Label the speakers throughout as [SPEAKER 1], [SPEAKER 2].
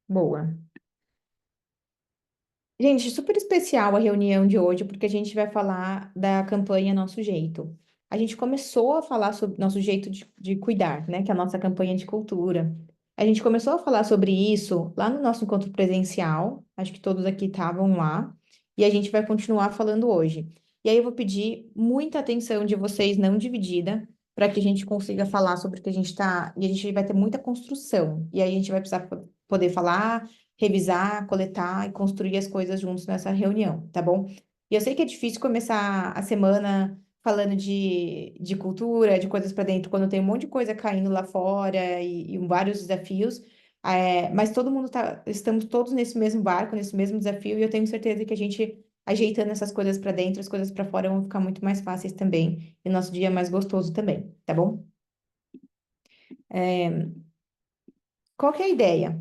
[SPEAKER 1] Boa. Gente, super especial a reunião de hoje, porque a gente vai falar da campanha Nosso Jeito. A gente começou a falar sobre nosso jeito de cuidar, né? Que é a nossa campanha de cultura. A gente começou a falar sobre isso lá no nosso encontro presencial, acho que todos aqui estavam lá, e a gente vai continuar falando hoje. E aí eu vou pedir muita atenção de vocês, não dividida, para que a gente consiga falar sobre o que a gente está. E a gente vai ter muita construção. E aí a gente vai precisar poder falar, revisar, coletar e construir as coisas juntos nessa reunião, tá bom? E eu sei que é difícil começar a semana falando de cultura, de coisas para dentro, quando tem um monte de coisa caindo lá fora e vários desafios, mas todo mundo tá, estamos todos nesse mesmo barco, nesse mesmo desafio, e eu tenho certeza que a gente ajeitando essas coisas para dentro, as coisas para fora vão ficar muito mais fáceis também, e nosso dia mais gostoso também, tá bom? Qual que é a ideia?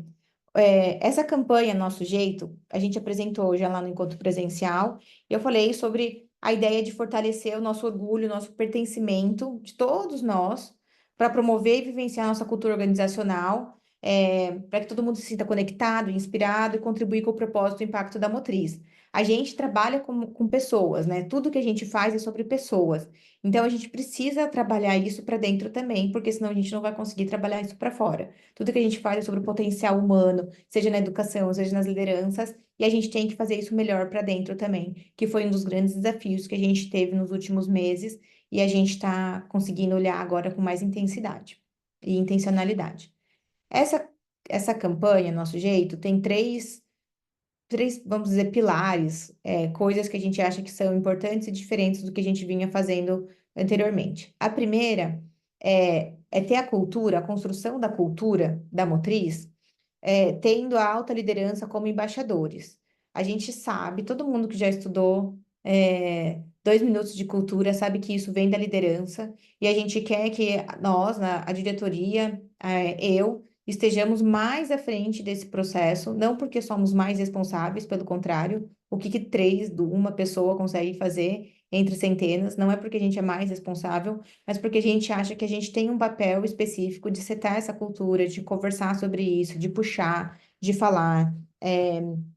[SPEAKER 1] Essa campanha Nosso Jeito, a gente apresentou já lá no encontro presencial, e eu falei sobre a ideia de fortalecer o nosso orgulho, o nosso pertencimento de todos nós, para promover e vivenciar a nossa cultura organizacional, para que todo mundo se sinta conectado, inspirado e contribuir com o propósito e impacto da Motriz. A gente trabalha com pessoas, né? Tudo que a gente faz é sobre pessoas. Então, a gente precisa trabalhar isso para dentro também, porque senão a gente não vai conseguir trabalhar isso para fora. Tudo que a gente faz é sobre o potencial humano, seja na educação, seja nas lideranças, e a gente tem que fazer isso melhor para dentro também, que foi um dos grandes desafios que a gente teve nos últimos meses, e a gente está conseguindo olhar agora com mais intensidade e intencionalidade. Essa, essa campanha, Nosso Jeito, tem três, vamos dizer, pilares, coisas que a gente acha que são importantes e diferentes do que a gente vinha fazendo anteriormente. A primeira é ter a cultura, a construção da cultura da Motriz, tendo a alta liderança como embaixadores. A gente sabe, todo mundo que já estudou 2 minutos de cultura sabe que isso vem da liderança, e a gente quer que nós, a diretoria, eu, estejamos mais à frente desse processo, não porque somos mais responsáveis, pelo contrário, o que uma pessoa consegue fazer entre centenas, não é porque a gente é mais responsável, mas porque a gente acha que a gente tem um papel específico de setar essa cultura, de conversar sobre isso, de puxar, de falar,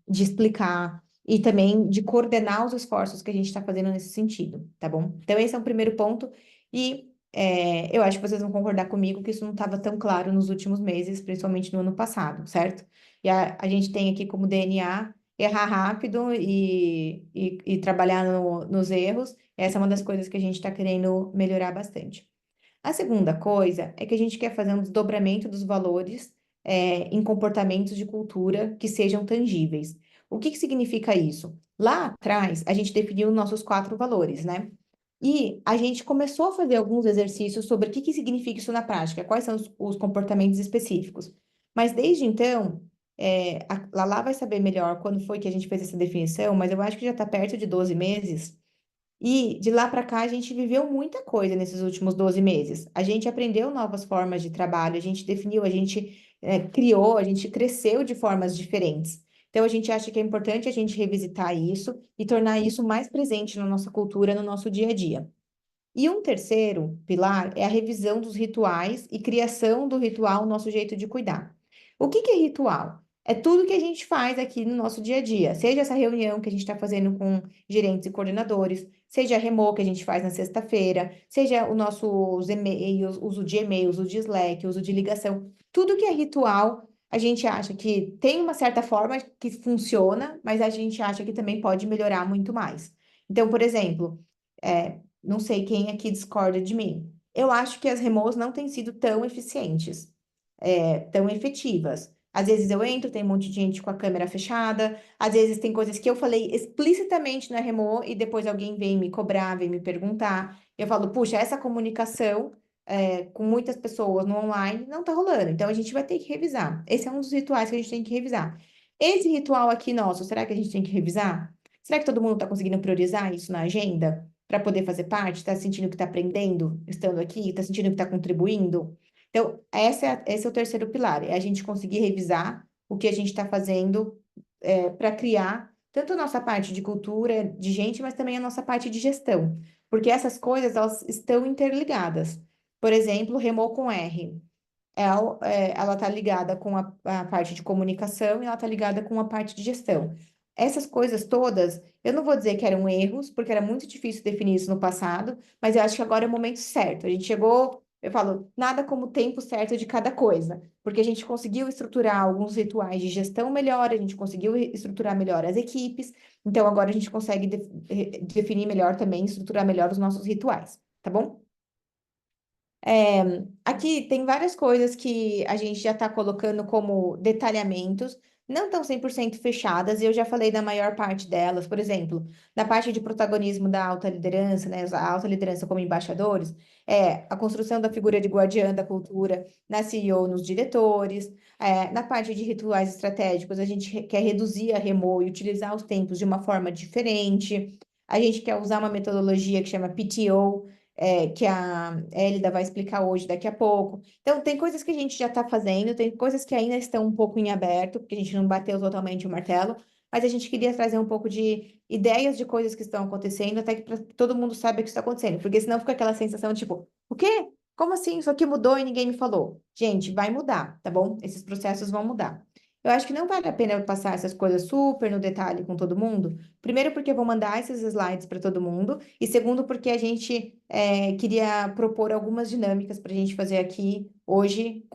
[SPEAKER 1] de explicar e também de coordenar os esforços que a gente está fazendo nesse sentido, tá bom? Então, esse é o primeiro ponto, e eu acho que vocês vão concordar comigo que isso não estava tão claro nos últimos meses, principalmente no ano passado, certo? E a gente tem aqui como DNA errar rápido e trabalhar nos erros. Essa é uma das coisas que a gente está querendo melhorar bastante. A segunda coisa é que a gente quer fazer um desdobramento dos valores em comportamentos de cultura que sejam tangíveis. O que que significa isso? Lá atrás, a gente definiu nossos 4 valores, né? E a gente começou a fazer alguns exercícios sobre o que que significa isso na prática, quais são os comportamentos específicos. Mas desde então, a Lala vai saber melhor quando foi que a gente fez essa definição, mas eu acho que já está perto de 12 meses. E de lá para cá a gente viveu muita coisa nesses últimos 12 meses. A gente aprendeu novas formas de trabalho, a gente definiu, a gente criou, a gente cresceu de formas diferentes. Então a gente acha que é importante a gente revisitar isso e tornar isso mais presente na nossa cultura, no nosso dia a dia. E um terceiro pilar é a revisão dos rituais e criação do ritual, nosso jeito de cuidar. O que que é ritual? É tudo que a gente faz aqui no nosso dia a dia, seja essa reunião que a gente está fazendo com gerentes e coordenadores, seja a remo que a gente faz na sexta-feira, seja o nosso e-mails, uso de e-mails, uso de Slack, uso de ligação. Tudo que é ritual, a gente acha que tem uma certa forma que funciona, mas a gente acha que também pode melhorar muito mais. Então, por exemplo, não sei quem aqui discorda de mim. Eu acho que as remoas não têm sido tão eficientes, tão efetivas. Às vezes eu entro, tem um monte de gente com a câmera fechada, às vezes tem coisas que eu falei explicitamente na remo e depois alguém vem me cobrar, vem me perguntar. Eu falo, puxa, essa comunicação com muitas pessoas no online não tá rolando, então a gente vai ter que revisar. Esse é um dos rituais que a gente tem que revisar. Esse ritual aqui nosso, será que a gente tem que revisar? Será que todo mundo está conseguindo priorizar isso na agenda para poder fazer parte? Está sentindo que está aprendendo estando aqui? Está sentindo que está contribuindo? Então, esse é o terceiro pilar, é a gente conseguir revisar o que a gente está fazendo para criar tanto a nossa parte de cultura, de gente, mas também a nossa parte de gestão. Porque essas coisas, elas estão interligadas. Por exemplo, Remou com R. ela está ligada com a parte de comunicação e ela está ligada com a parte de gestão. Essas coisas todas, eu não vou dizer que eram erros, porque era muito difícil definir isso no passado, mas eu acho que agora é o momento certo. A gente chegou, eu falo, nada como o tempo certo de cada coisa, porque a gente conseguiu estruturar alguns rituais de gestão melhor, a gente conseguiu estruturar melhor as equipes, então agora a gente consegue definir melhor também, estruturar melhor os nossos rituais, tá bom? Aqui tem várias coisas que a gente já está colocando como detalhamentos, não estão 100% fechadas, e eu já falei da maior parte delas. Por exemplo, na parte de protagonismo da alta liderança, né, a alta liderança como embaixadores, a construção da figura de guardiã da cultura na CEO, nos diretores. Na parte de rituais estratégicos, a gente quer reduzir a remor e utilizar os tempos de uma forma diferente. A gente quer usar uma metodologia que chama PTO, que a Elida vai explicar hoje, daqui a pouco. Então, tem coisas que a gente já está fazendo, tem coisas que ainda estão um pouco em aberto, porque a gente não bateu totalmente o martelo, mas a gente queria trazer um pouco de ideias de coisas que estão acontecendo, até que todo mundo saiba o que está acontecendo, porque senão fica aquela sensação de tipo, o quê? Como assim? Isso aqui mudou e ninguém me falou. Gente, vai mudar, tá bom? Esses processos vão mudar. Eu acho que não vale a pena eu passar essas coisas super no detalhe com todo mundo. Primeiro, porque eu vou mandar esses slides para todo mundo. E segundo, porque a gente queria propor algumas dinâmicas para a gente fazer aqui hoje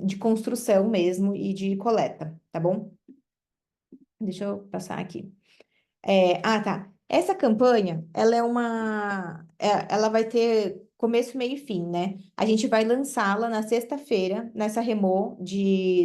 [SPEAKER 1] de construção mesmo e de coleta, tá bom? Deixa eu passar aqui. Tá. Essa campanha, ela vai ter começo, meio e fim, né? A gente vai lançá-la na sexta-feira, nessa Remo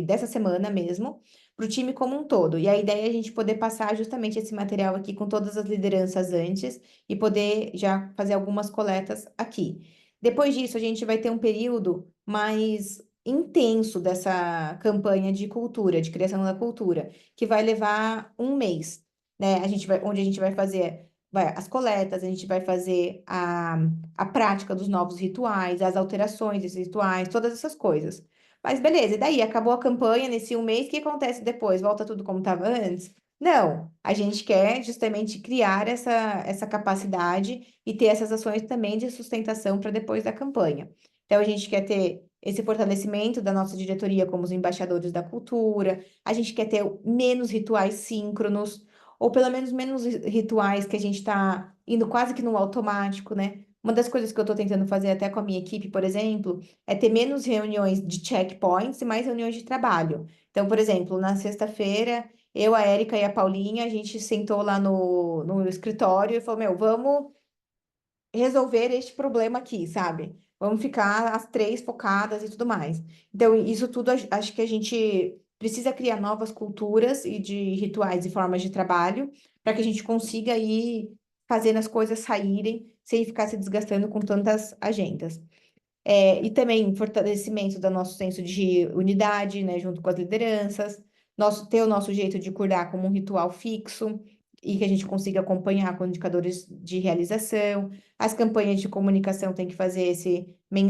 [SPEAKER 1] dessa semana mesmo, para o time como um todo. E a ideia é a gente poder passar justamente esse material aqui com todas as lideranças antes e poder já fazer algumas coletas aqui. Depois disso, a gente vai ter um período mais intenso dessa campanha de cultura, de criação da cultura, que vai levar um mês, né? Onde a gente vai fazer as coletas, a gente vai fazer a prática dos novos rituais, as alterações desses rituais, todas essas coisas. Mas beleza, e daí? Acabou a campanha nesse um mês, o que acontece depois? Volta tudo como estava antes? Não, a gente quer justamente criar essa capacidade e ter essas ações também de sustentação para depois da campanha. Então, a gente quer ter esse fortalecimento da nossa diretoria como os embaixadores da cultura, a gente quer ter menos rituais síncronos, ou pelo menos menos rituais que a gente está indo quase que no automático, né? Uma das coisas que eu estou tentando fazer até com a minha equipe, por exemplo, é ter menos reuniões de checkpoints e mais reuniões de trabalho. Então, por exemplo, na sexta-feira, eu, a Érica e a Paulinha, a gente sentou lá no escritório e falou, meu, vamos resolver este problema aqui, sabe? Vamos ficar as três focadas e tudo mais. Então, isso tudo acho que a gente precisa criar novas culturas e de rituais e formas de trabalho para que a gente consiga ir fazendo as coisas saírem sem ficar se desgastando com tantas agendas. E também fortalecimento do nosso senso de unidade, né, junto com as lideranças, ter o nosso jeito de cuidar como um ritual fixo e que a gente consiga acompanhar com indicadores de realização. As campanhas de comunicação têm que fazer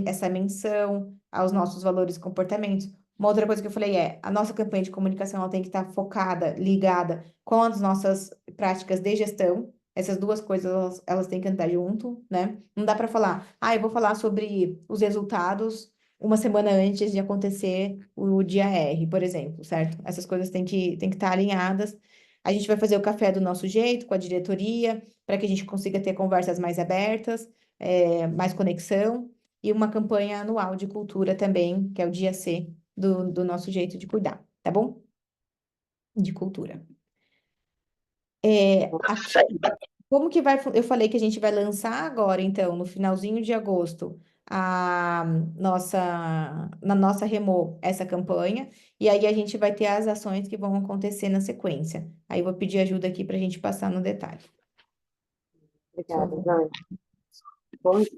[SPEAKER 1] essa menção aos nossos valores e comportamentos. Uma outra coisa que eu falei a nossa campanha de comunicação ela tem que estar focada, ligada com as nossas práticas de gestão. Essas duas coisas, elas têm que andar junto, né? Não dá para falar, eu vou falar sobre os resultados uma semana antes de acontecer o dia R, por exemplo, certo? Essas coisas têm que estar alinhadas. A gente vai fazer o café do nosso jeito, com a diretoria, para que a gente consiga ter conversas mais abertas, mais conexão, e uma campanha anual de cultura também, que é o dia C do nosso jeito de cuidar, tá bom? De cultura. Aqui, como que vai? Eu falei que a gente vai lançar agora, então, no finalzinho de agosto, a na nossa Remo, essa campanha, e aí a gente vai ter as ações que vão acontecer na sequência. Aí eu vou pedir ajuda aqui para a gente passar no detalhe.
[SPEAKER 2] Obrigada, Joia. Bom dia.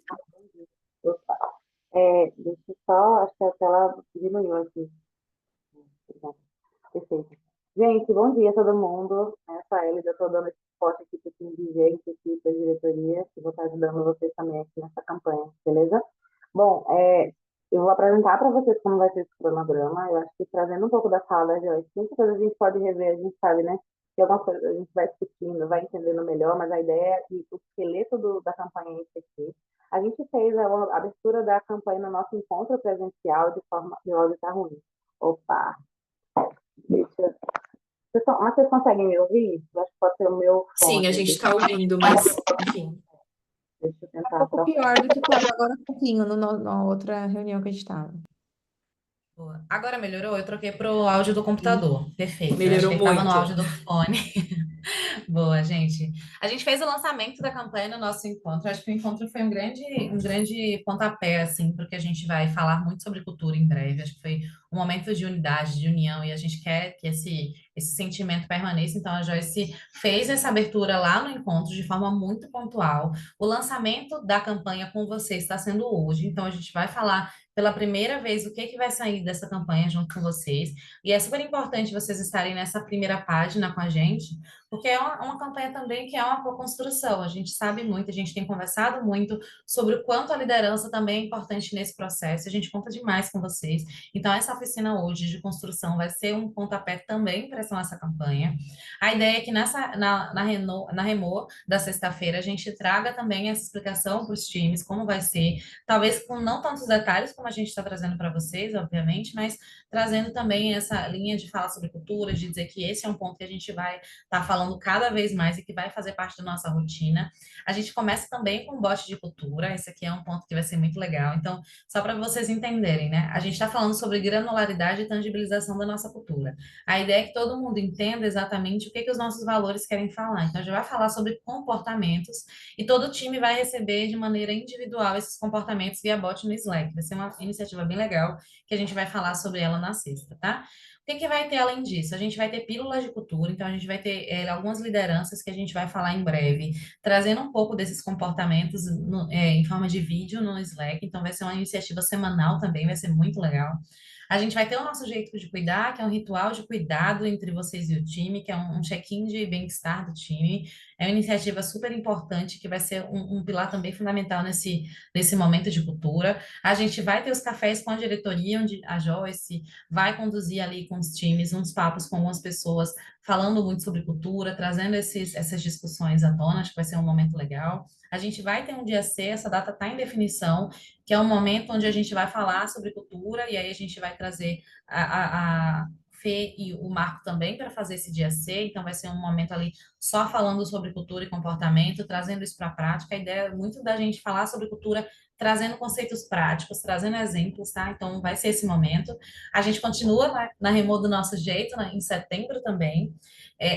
[SPEAKER 2] Opa. Deixa eu só, acho que a tela diminuiu aqui. Obrigada. Perfeito. Gente, bom dia a todo mundo. Essa é a Elida, eu estou dando esse suporte aqui para o time de gente, aqui para a diretoria, que vou estar ajudando vocês também aqui nessa campanha, beleza? Bom, eu vou apresentar para vocês como vai ser esse cronograma. Eu acho que trazendo um pouco da fala, Joyce, muitas coisas a gente pode rever, a gente sabe, né? que algumas coisas a gente vai discutindo, vai entendendo melhor, mas a ideia é que o esqueleto da campanha é esse aqui. A gente fez a abertura da campanha no nosso encontro presencial de forma de áudio tá ruim. Opa, deixa. Vocês conseguem me ouvir? Eu acho que pode ser o meu
[SPEAKER 3] Sim, a
[SPEAKER 2] fone.
[SPEAKER 3] gente
[SPEAKER 2] Deixa,
[SPEAKER 3] está ouvindo, mas, enfim.
[SPEAKER 2] deixa eu
[SPEAKER 1] É um
[SPEAKER 2] tentar
[SPEAKER 1] pouco
[SPEAKER 2] trocar.
[SPEAKER 1] pior do que estava agora um pouquinho na outra reunião que a gente estava.
[SPEAKER 4] Boa. Agora melhorou? Eu troquei pro áudio do computador. Perfeito. Eu acho
[SPEAKER 3] Melhorou
[SPEAKER 4] que ele estava no
[SPEAKER 3] muito.
[SPEAKER 4] áudio do fone. Boa, gente. A gente fez o lançamento da campanha no nosso encontro. Acho que o encontro foi um grande pontapé, assim, porque a gente vai falar muito sobre cultura em breve. Acho que foi um momento de unidade, de união, e a gente quer que esse sentimento permaneça. Então, a Joyce fez essa abertura lá no encontro de forma muito pontual. O lançamento da campanha com você está sendo hoje. Então, a gente vai falar pela primeira vez o que que vai sair dessa campanha junto com vocês. E é super importante vocês estarem nessa primeira página com a gente, porque é uma campanha também que é uma co-construção. A gente sabe muito, a gente tem conversado muito sobre o quanto a liderança também é importante nesse processo. A gente conta demais com vocês. Então, essa oficina hoje de construção vai ser um pontapé também para essa nossa campanha. A ideia é que na Remo da sexta-feira a gente traga também essa explicação para os times, como vai ser, talvez com não tantos detalhes como a gente está trazendo para vocês, obviamente, mas trazendo também essa linha de falar sobre cultura, de dizer que esse é um ponto que a gente vai estar falando cada vez mais e que vai fazer parte da nossa rotina. A gente começa também com o bote de cultura, esse aqui é um ponto que vai ser muito legal. Então, só para vocês entenderem, né? A gente está falando sobre granularidade e tangibilização da nossa cultura. A ideia é que todo mundo entenda exatamente o que os nossos valores querem falar. Então, a gente vai falar sobre comportamentos e todo time vai receber de maneira individual esses comportamentos via bot no Slack. Vai ser uma iniciativa bem legal que a gente vai falar sobre ela na sexta, tá? O que que vai ter além disso? A gente vai ter pílulas de cultura, então a gente vai ter algumas lideranças que a gente vai falar em breve, trazendo um pouco desses comportamentos em forma de vídeo no Slack. Então vai ser uma iniciativa semanal também, vai ser muito legal. A gente vai ter o nosso jeito de cuidar, que é um ritual de cuidado entre vocês e o time, que é um check-in de bem-estar do time. É uma iniciativa super importante, que vai ser um pilar também fundamental nesse momento de cultura. A gente vai ter os cafés com a diretoria, onde a Joyce vai conduzir ali com os times, uns papos com algumas pessoas, falando muito sobre cultura, trazendo essas discussões à tona, acho que vai ser um momento legal. A gente vai ter um dia C, essa data está em definição, que é um momento onde a gente vai falar sobre cultura, e aí a gente vai trazer a Fê e o Marco também para fazer esse dia C, então vai ser um momento ali só falando sobre cultura e comportamento, trazendo isso para a prática. A ideia é muito da gente falar sobre cultura, trazendo conceitos práticos, trazendo exemplos, tá? Então vai ser esse momento. A gente continua na Remo do nosso jeito, em setembro também.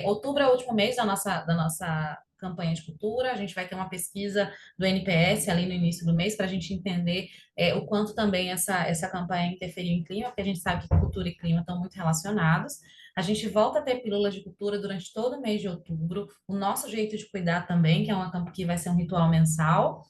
[SPEAKER 4] Outubro é o último mês da nossa campanha de cultura, a gente vai ter uma pesquisa do NPS ali no início do mês para a gente entender o quanto também essa campanha interferiu em clima, porque a gente sabe que cultura e clima estão muito relacionados. A gente volta a ter pílulas de cultura durante todo o mês de outubro, o nosso jeito de cuidar também, que vai ser um ritual mensal.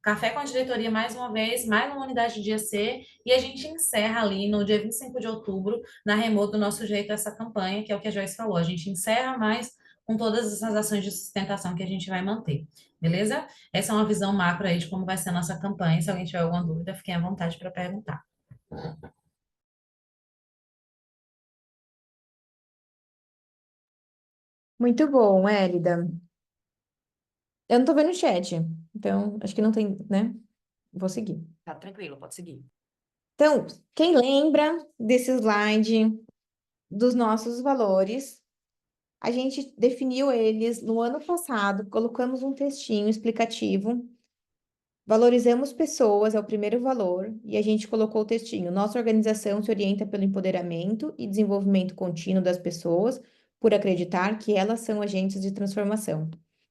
[SPEAKER 4] Café com a diretoria mais uma vez, mais uma unidade de dia C, e a gente encerra ali no dia 25 de outubro, na Remo do Nosso Jeito, essa campanha, que é o que a Joyce falou. A gente encerra mais com todas essas ações de sustentação que a gente vai manter, beleza? Essa é uma visão macro aí de como vai ser a nossa campanha. Se alguém tiver alguma dúvida, fiquem à vontade para perguntar.
[SPEAKER 1] Muito bom, Hélida. Eu não tô vendo o chat, então acho que não tem, né? Vou seguir.
[SPEAKER 3] Tá tranquilo, pode seguir.
[SPEAKER 1] Então, quem lembra desse slide dos nossos valores? A gente definiu eles no ano passado, colocamos um textinho explicativo. Valorizamos pessoas, é o primeiro valor, e a gente colocou o textinho. Nossa organização se orienta pelo empoderamento e desenvolvimento contínuo das pessoas, por acreditar que elas são agentes de transformação.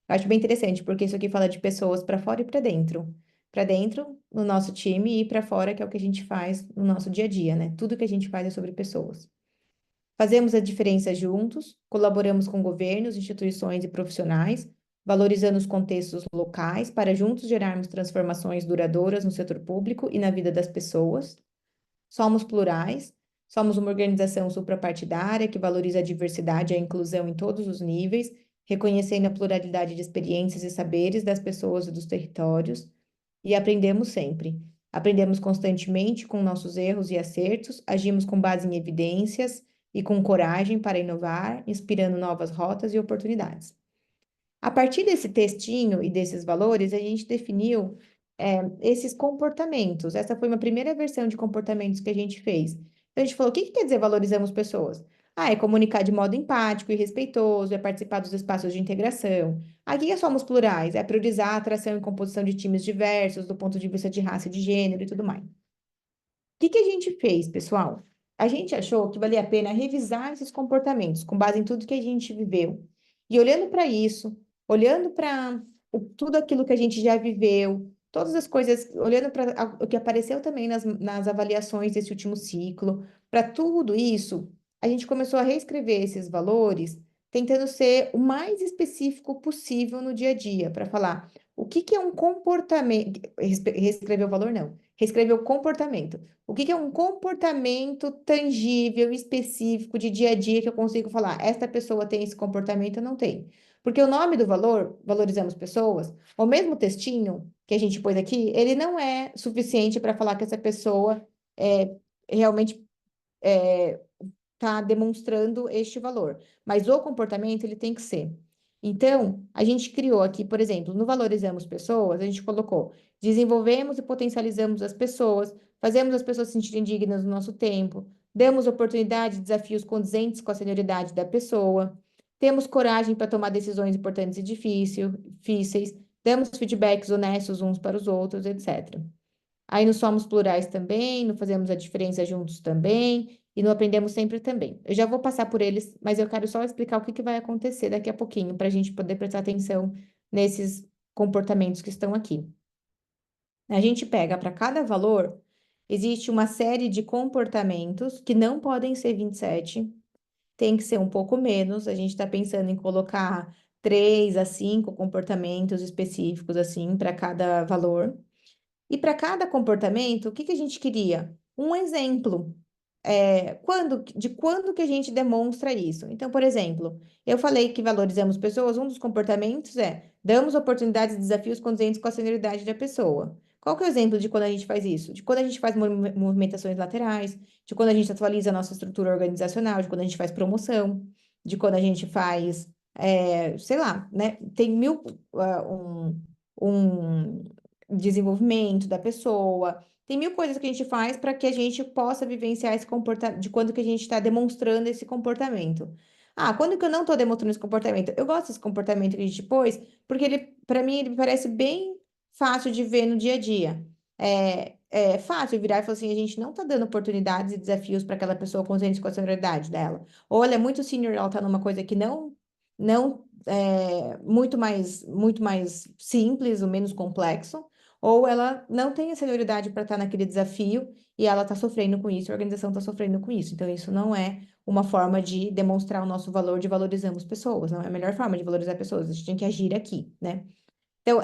[SPEAKER 1] Eu acho bem interessante, porque isso aqui fala de pessoas para fora e para dentro. Para dentro, no nosso time, e para fora, que é o que a gente faz no nosso dia a dia, né? Tudo que a gente faz é sobre pessoas. Fazemos a diferença juntos, colaboramos com governos, instituições e profissionais, valorizando os contextos locais para juntos gerarmos transformações duradouras no setor público e na vida das pessoas. Somos plurais, somos uma organização suprapartidária que valoriza a diversidade e a inclusão em todos os níveis, reconhecendo a pluralidade de experiências e saberes das pessoas e dos territórios, e aprendemos sempre. Aprendemos constantemente com nossos erros e acertos, agimos com base em evidências, e com coragem para inovar, inspirando novas rotas e oportunidades. A partir desse textinho e desses valores, a gente definiu esses comportamentos. Essa foi uma primeira versão de comportamentos que a gente fez. Então, a gente falou, o que que quer dizer valorizamos pessoas? Ah, é comunicar de modo empático e respeitoso, é participar dos espaços de integração. Aqui somos plurais, é priorizar a atração e composição de times diversos, do ponto de vista de raça e de gênero e tudo mais. O que que a gente fez, pessoal? A gente achou que valia a pena revisar esses comportamentos com base em tudo que a gente viveu. E olhando para isso, olhando para tudo aquilo que a gente já viveu, todas as coisas, olhando para o que apareceu também nas avaliações desse último ciclo, para tudo isso, a gente começou a reescrever esses valores, tentando ser o mais específico possível no dia a dia, para falar o que que é um comportamento. Reescrever o valor, não. Reescrever o comportamento. O que que é um comportamento tangível, específico, de dia a dia que eu consigo falar? Esta pessoa tem esse comportamento, eu não tenho. Porque o nome do valor, valorizamos pessoas, o mesmo textinho que a gente pôs aqui, ele não é suficiente para falar que essa pessoa realmente está demonstrando este valor. Mas o comportamento, ele tem que ser. Então, a gente criou aqui, por exemplo, no Valorizamos Pessoas, a gente colocou: desenvolvemos e potencializamos as pessoas, fazemos as pessoas se sentirem dignas do nosso tempo, damos oportunidade e desafios condizentes com a senioridade da pessoa, temos coragem para tomar decisões importantes e difíceis, damos feedbacks honestos uns para os outros, etc. Aí não somos plurais também, não fazemos a diferença juntos também, e não aprendemos sempre também. Eu já vou passar por eles, mas eu quero só explicar o que que vai acontecer daqui a pouquinho, para a gente poder prestar atenção nesses comportamentos que estão aqui. A gente pega para cada valor, existe uma série de comportamentos que não podem ser 27, tem que ser um pouco menos. A gente está pensando em colocar 3 a 5 comportamentos específicos, assim, para cada valor. E para cada comportamento, o que que a gente queria? Um exemplo. De quando que a gente demonstra isso? Então, por exemplo, eu falei que valorizamos pessoas, um dos comportamentos é damos oportunidades e desafios condizentes com a senioridade da pessoa. Qual que é o exemplo de quando a gente faz isso? De quando a gente faz movimentações laterais, de quando a gente atualiza a nossa estrutura organizacional, de quando a gente faz promoção, de quando a gente faz, sei lá, né? Tem um desenvolvimento da pessoa. Tem mil coisas que a gente faz para que a gente possa vivenciar esse comportamento, de quando que a gente está demonstrando esse comportamento. Ah, quando que eu não estou demonstrando esse comportamento? Eu gosto desse comportamento que a gente pôs, porque ele, para mim, ele me parece bem fácil de ver no dia a dia. É fácil virar e falar assim, a gente não está dando oportunidades e desafios para aquela pessoa consciente com a senioridade dela. Ou ela é muito senior, ela está numa coisa que não muito mais simples, ou menos complexo, ou ela não tem a senioridade para estar naquele desafio e ela está sofrendo com isso, a organização está sofrendo com isso. Então, isso não é uma forma de demonstrar o nosso valor de valorizamos pessoas, não é a melhor forma de valorizar pessoas, a gente tem que agir aqui, né? Então,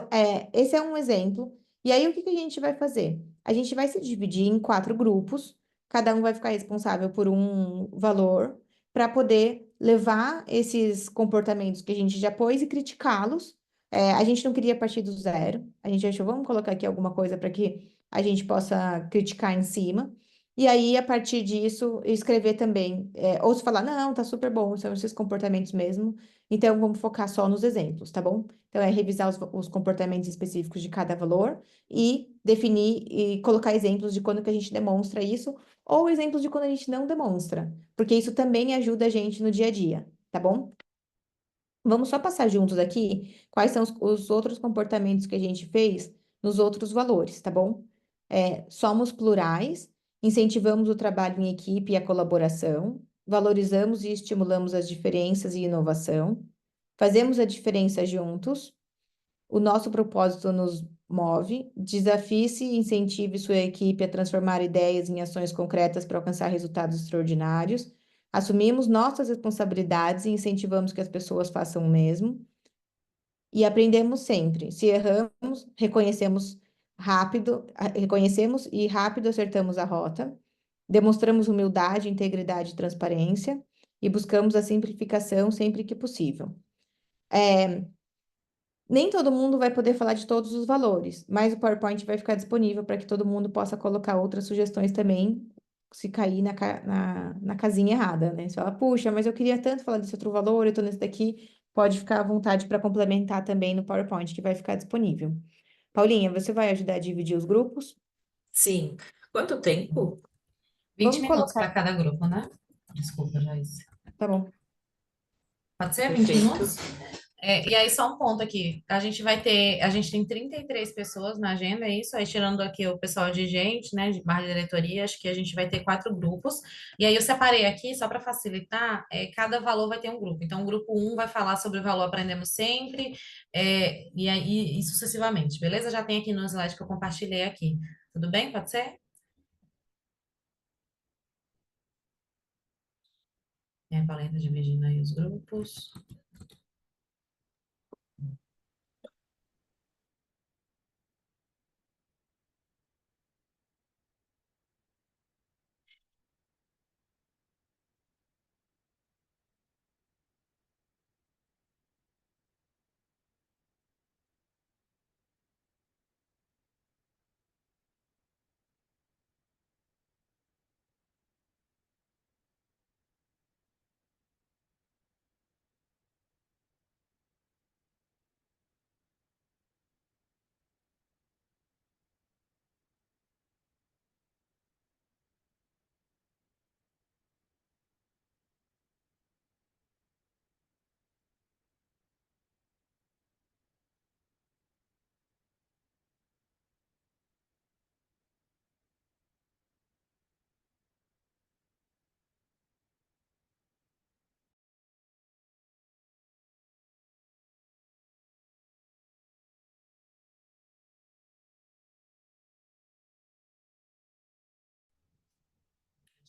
[SPEAKER 1] esse é um exemplo. E aí, o que que a gente vai fazer? A gente vai se dividir em 4 grupos, cada um vai ficar responsável por um valor, para poder levar esses comportamentos que a gente já pôs e criticá-los. A gente não queria partir do zero, a gente achou, vamos colocar aqui alguma coisa para que a gente possa criticar em cima. E aí, a partir disso, escrever também, ou se falar, não, tá super bom, são esses comportamentos mesmo, então vamos focar só nos exemplos, tá bom? Então, é revisar os comportamentos específicos de cada valor e definir e colocar exemplos de quando que a gente demonstra isso, ou exemplos de quando a gente não demonstra, porque isso também ajuda a gente no dia a dia, tá bom? Vamos só passar juntos aqui quais são os outros comportamentos que a gente fez nos outros valores, tá bom? Somos plurais, incentivamos o trabalho em equipe e a colaboração, valorizamos e estimulamos as diferenças e inovação, fazemos a diferença juntos. O nosso propósito nos move. Desafie-se e incentive sua equipe a transformar ideias em ações concretas para alcançar resultados extraordinários. Assumimos nossas responsabilidades e incentivamos que as pessoas façam o mesmo. E aprendemos sempre. Se erramos, reconhecemos e rápido acertamos a rota. Demonstramos humildade, integridade e transparência. E buscamos a simplificação sempre que possível. Nem todo mundo vai poder falar de todos os valores, mas o PowerPoint vai ficar disponível para que todo mundo possa colocar outras sugestões também, se cair na casinha errada, né? Você fala, puxa, mas eu queria tanto falar desse outro valor, eu tô nesse daqui, pode ficar à vontade para complementar também no PowerPoint que vai ficar disponível. Paulinha, você vai ajudar a dividir os grupos?
[SPEAKER 3] Sim. Quanto tempo?
[SPEAKER 4] 20
[SPEAKER 1] Vamos
[SPEAKER 4] minutos para
[SPEAKER 1] colocar,
[SPEAKER 4] cada grupo, né? Desculpa, Joyce.
[SPEAKER 1] tá bom.
[SPEAKER 4] Pode ser 20
[SPEAKER 3] Perfeito.
[SPEAKER 4] minutos? E aí, só um ponto aqui. A gente tem 33 pessoas na agenda, é isso? Aí, tirando aqui o pessoal de gente, né, de barra de diretoria, acho que a gente vai ter 4 grupos. E aí, eu separei aqui, só para facilitar, cada valor vai ter um grupo. Então, o grupo um vai falar sobre o valor Aprendemos Sempre, e aí, e sucessivamente, beleza? Já tem aqui no slide que eu compartilhei aqui. Tudo bem? Pode ser? E a Paulina dividindo aí os grupos.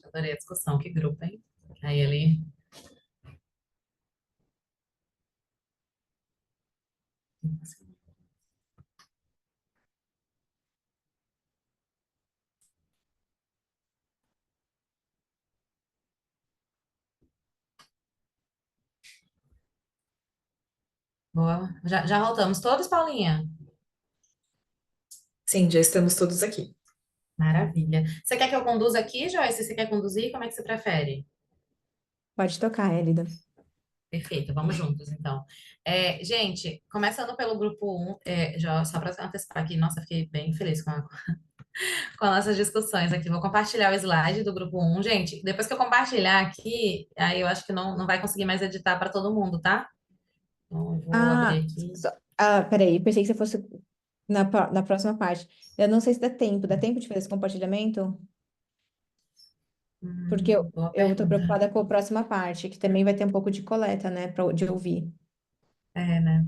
[SPEAKER 4] Adorei a discussão. Que grupo, hein? Aí ele. Boa. Já voltamos todos, Paulinha?
[SPEAKER 3] Sim, já estamos todos aqui.
[SPEAKER 4] Maravilha. Você quer que eu conduza aqui, Joyce? Você quer conduzir? Como é que você prefere?
[SPEAKER 1] Pode tocar, Elida.
[SPEAKER 4] Perfeito, vamos juntos, então. Gente, começando pelo grupo um, já, só para antecipar aqui, nossa, fiquei bem feliz com as nossas discussões aqui. Vou compartilhar o slide do grupo um. Gente, depois que eu compartilhar aqui, aí eu acho que não vai conseguir mais editar para todo mundo, tá? Então, eu vou abrir
[SPEAKER 1] Ah,
[SPEAKER 4] aqui.
[SPEAKER 1] peraí, pensei que você fosse na próxima parte. Eu não sei se dá tempo. Dá tempo de fazer esse compartilhamento? Porque
[SPEAKER 4] Boa
[SPEAKER 1] eu tô
[SPEAKER 4] pergunta.
[SPEAKER 1] preocupada com a próxima parte, que também vai ter um pouco de coleta, né, de ouvir.
[SPEAKER 4] Né?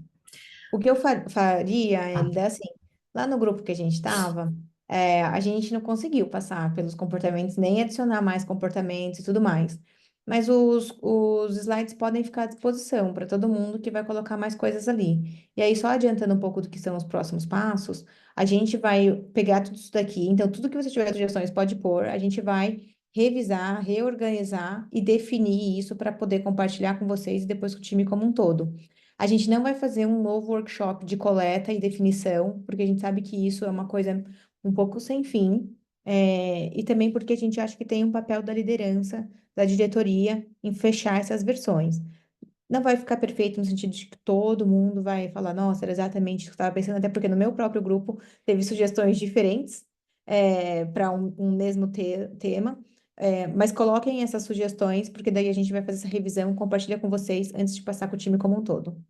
[SPEAKER 1] O que eu faria,
[SPEAKER 4] Tá.
[SPEAKER 1] Elida, é assim, lá no grupo que a gente estava, a gente não conseguiu passar pelos comportamentos, nem adicionar mais comportamentos e tudo mais. Mas os slides podem ficar à disposição para todo mundo que vai colocar mais coisas ali. E aí, só adiantando um pouco do que são os próximos passos, a gente vai pegar tudo isso daqui. Então, tudo que você tiver sugestões, pode pôr. A gente vai revisar, reorganizar e definir isso para poder compartilhar com vocês e depois com o time como um todo. A gente não vai fazer um novo workshop de coleta e definição, porque a gente sabe que isso é uma coisa um pouco sem fim, e também porque a gente acha que tem um papel da liderança, da diretoria, em fechar essas versões. Não vai ficar perfeito no sentido de que todo mundo vai falar, nossa, era exatamente isso que eu estava pensando, até porque no meu próprio grupo teve sugestões diferentes para um mesmo tema. Mas coloquem essas sugestões, porque daí a gente vai fazer essa revisão, compartilha com vocês antes de passar com o time como um todo.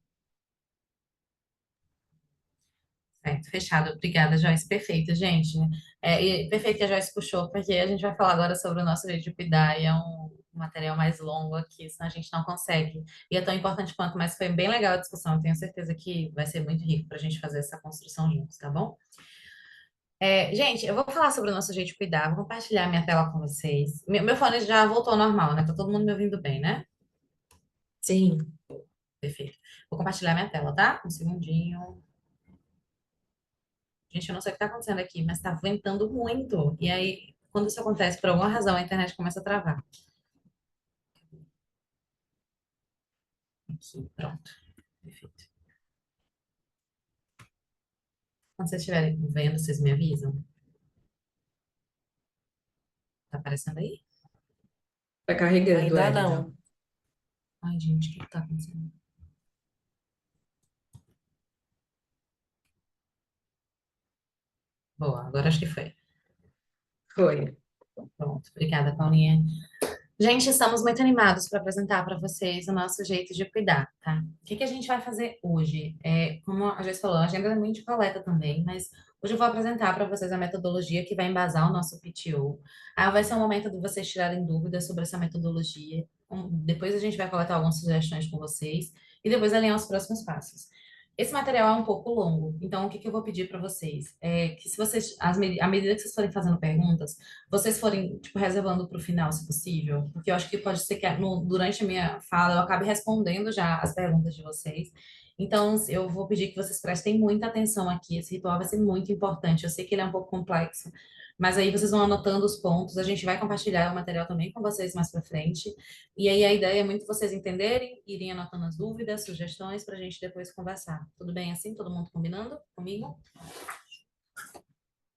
[SPEAKER 4] Certo, fechado. Obrigada, Joyce. Perfeito, gente. E perfeito que a Joyce puxou, porque a gente vai falar agora sobre o nosso jeito de cuidar, e é um material mais longo aqui, senão a gente não consegue. E é tão importante quanto, mas foi bem legal a discussão. Eu tenho certeza que vai ser muito rico para a gente fazer essa construção juntos, tá bom? Gente, eu vou falar sobre o nosso jeito de cuidar, vou compartilhar minha tela com vocês. Meu fone já voltou ao normal, né? Tá todo mundo me ouvindo bem, né?
[SPEAKER 3] Sim.
[SPEAKER 4] Perfeito. Vou compartilhar minha tela, tá? Um segundinho. Gente, eu não sei o que tá acontecendo aqui, mas tá ventando muito. E aí, quando isso acontece, por alguma razão, a internet começa a travar. Aqui, pronto. Perfeito. Quando vocês estiverem vendo, vocês me avisam, tá aparecendo aí?
[SPEAKER 3] Tá carregando,
[SPEAKER 5] Ainda
[SPEAKER 3] Elida.
[SPEAKER 5] não.
[SPEAKER 4] Ai, gente, o que que tá acontecendo? Boa, agora acho que foi.
[SPEAKER 3] Foi.
[SPEAKER 4] Pronto, obrigada, Paulinha. Gente, estamos muito animados para apresentar para vocês o nosso jeito de cuidar, tá? O que que a gente vai fazer hoje? Como a Joyce falou, a agenda é muito de coleta também, mas hoje eu vou apresentar para vocês a metodologia que vai embasar o nosso PTO. Aí vai ser um momento de vocês tirarem dúvidas sobre essa metodologia. Depois a gente vai coletar algumas sugestões com vocês e depois alinhar os próximos passos. Esse material é um pouco longo, então o que que eu vou pedir para vocês? É que se vocês, à medida que vocês forem fazendo perguntas, vocês forem, tipo, reservando para o final, se possível, porque eu acho que pode ser que durante a minha fala eu acabe respondendo já as perguntas de vocês. Então, eu vou pedir que vocês prestem muita atenção aqui. Esse ritual vai ser muito importante. Eu sei que ele é um pouco complexo, mas aí vocês vão anotando os pontos. A gente vai compartilhar o material também com vocês mais para frente. E aí a ideia é muito vocês entenderem, irem anotando as dúvidas, sugestões, para a gente depois conversar. Tudo bem assim? Todo mundo combinando comigo?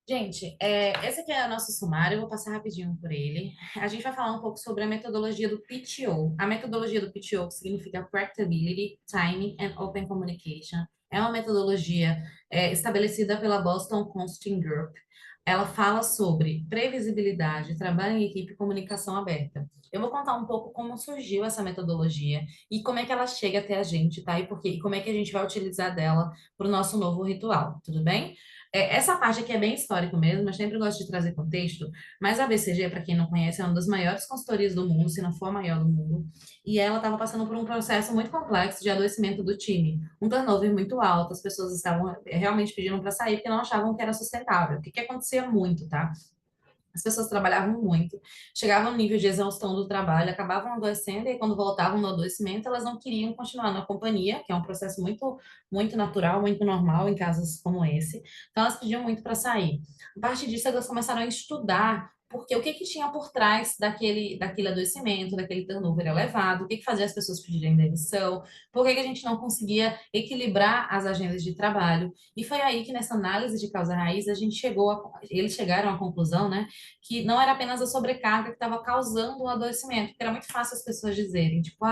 [SPEAKER 4] Gente, esse aqui é o nosso sumário, eu vou passar rapidinho por ele. A gente vai falar um pouco sobre a metodologia do PTO. A metodologia do PTO significa Practicability, Timing and Open Communication. É uma metodologia estabelecida pela Boston Consulting Group. Ela fala sobre previsibilidade, trabalho em equipe e comunicação aberta. Eu vou contar um pouco como surgiu essa metodologia e como é que ela chega até a gente, tá? E como é que a gente vai utilizar dela para o nosso novo ritual, tudo bem? Essa parte aqui é bem histórico mesmo, eu sempre gosto de trazer contexto, mas a BCG, para quem não conhece, é uma das maiores consultorias do mundo, se não for a maior do mundo, e ela estava passando por um processo muito complexo de adoecimento do time, um turnover muito alto, as pessoas estavam realmente pedindo para sair porque não achavam que era sustentável. O que que acontecia muito, tá? As pessoas trabalhavam muito, chegavam no nível de exaustão do trabalho, acabavam adoecendo, e aí, quando voltavam no adoecimento, elas não queriam continuar na companhia, que é um processo muito, muito natural, muito normal em casos como esse. Então, elas pediam muito para sair. A partir disso, elas começaram a estudar porque o que que tinha por trás daquele adoecimento, daquele turnover elevado, o que que fazia as pessoas pedirem demissão, por que que a gente não conseguia equilibrar as agendas de trabalho. E foi aí que, nessa análise de causa raiz, eles chegaram à conclusão, né, que não era apenas a sobrecarga que estava causando o adoecimento, porque era muito fácil as pessoas dizerem, tipo,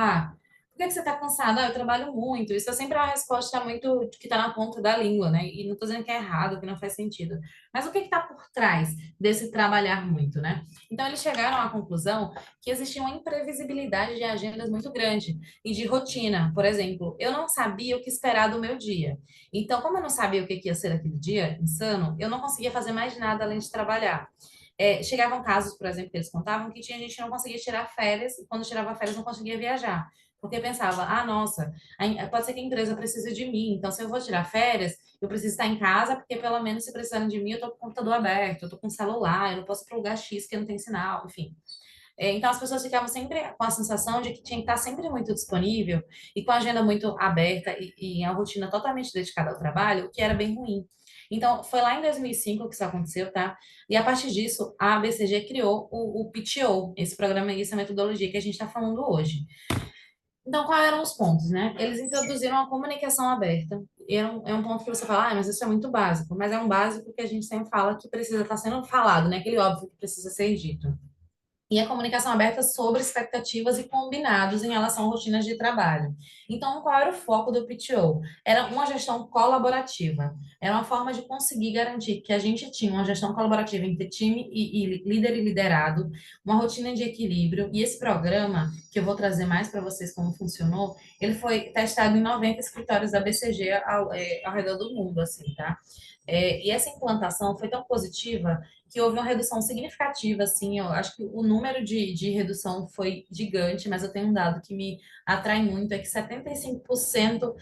[SPEAKER 4] por que que você está cansado? Eu trabalho muito. Isso é sempre uma resposta muito que está na ponta da língua, né? E não estou dizendo que é errado, que não faz sentido. Mas o que está por trás desse trabalhar muito, né? Então, eles chegaram à conclusão que existia uma imprevisibilidade de agendas muito grande e de rotina. Por exemplo, eu não sabia o que esperar do meu dia. Então, como eu não sabia o que ia ser aquele dia, insano, eu não conseguia fazer mais nada além de trabalhar. Chegavam casos, por exemplo, que eles contavam que tinha gente que não conseguia tirar férias e quando tirava férias não conseguia viajar. Porque pensava, nossa, pode ser que a empresa precise de mim, então se eu vou tirar férias, eu preciso estar em casa, porque pelo menos se precisarem de mim, eu estou com o computador aberto, eu estou com o celular, eu não posso ir para lugar X que não tem sinal, enfim. Então, as pessoas ficavam sempre com a sensação de que tinha que estar sempre muito disponível e com a agenda muito aberta e a rotina totalmente dedicada ao trabalho, o que era bem ruim. Então, foi lá em 2005 que isso aconteceu, tá? E a partir disso, a ABCG criou o PTO, esse programa e essa metodologia que a gente está falando hoje. Então, quais eram os pontos, né? Eles introduziram a comunicação aberta. E é um ponto que você fala, mas isso é muito básico. Mas é um básico que a gente sempre fala que precisa estar sendo falado, né? Aquele óbvio que precisa ser dito. E a comunicação aberta sobre expectativas e combinados em relação a rotinas de trabalho. Então, qual era o foco do PTO? Era uma gestão colaborativa. Era uma forma de conseguir garantir que a gente tinha uma gestão colaborativa entre time e líder e liderado, uma rotina de equilíbrio. E esse programa, que eu vou trazer mais para vocês como funcionou, ele foi testado em 90 escritórios da BCG ao redor do mundo, assim, tá? E essa implantação foi tão positiva que houve uma redução significativa, assim, eu acho que o número de redução foi gigante, mas eu tenho um dado que me atrai muito, é que 75%,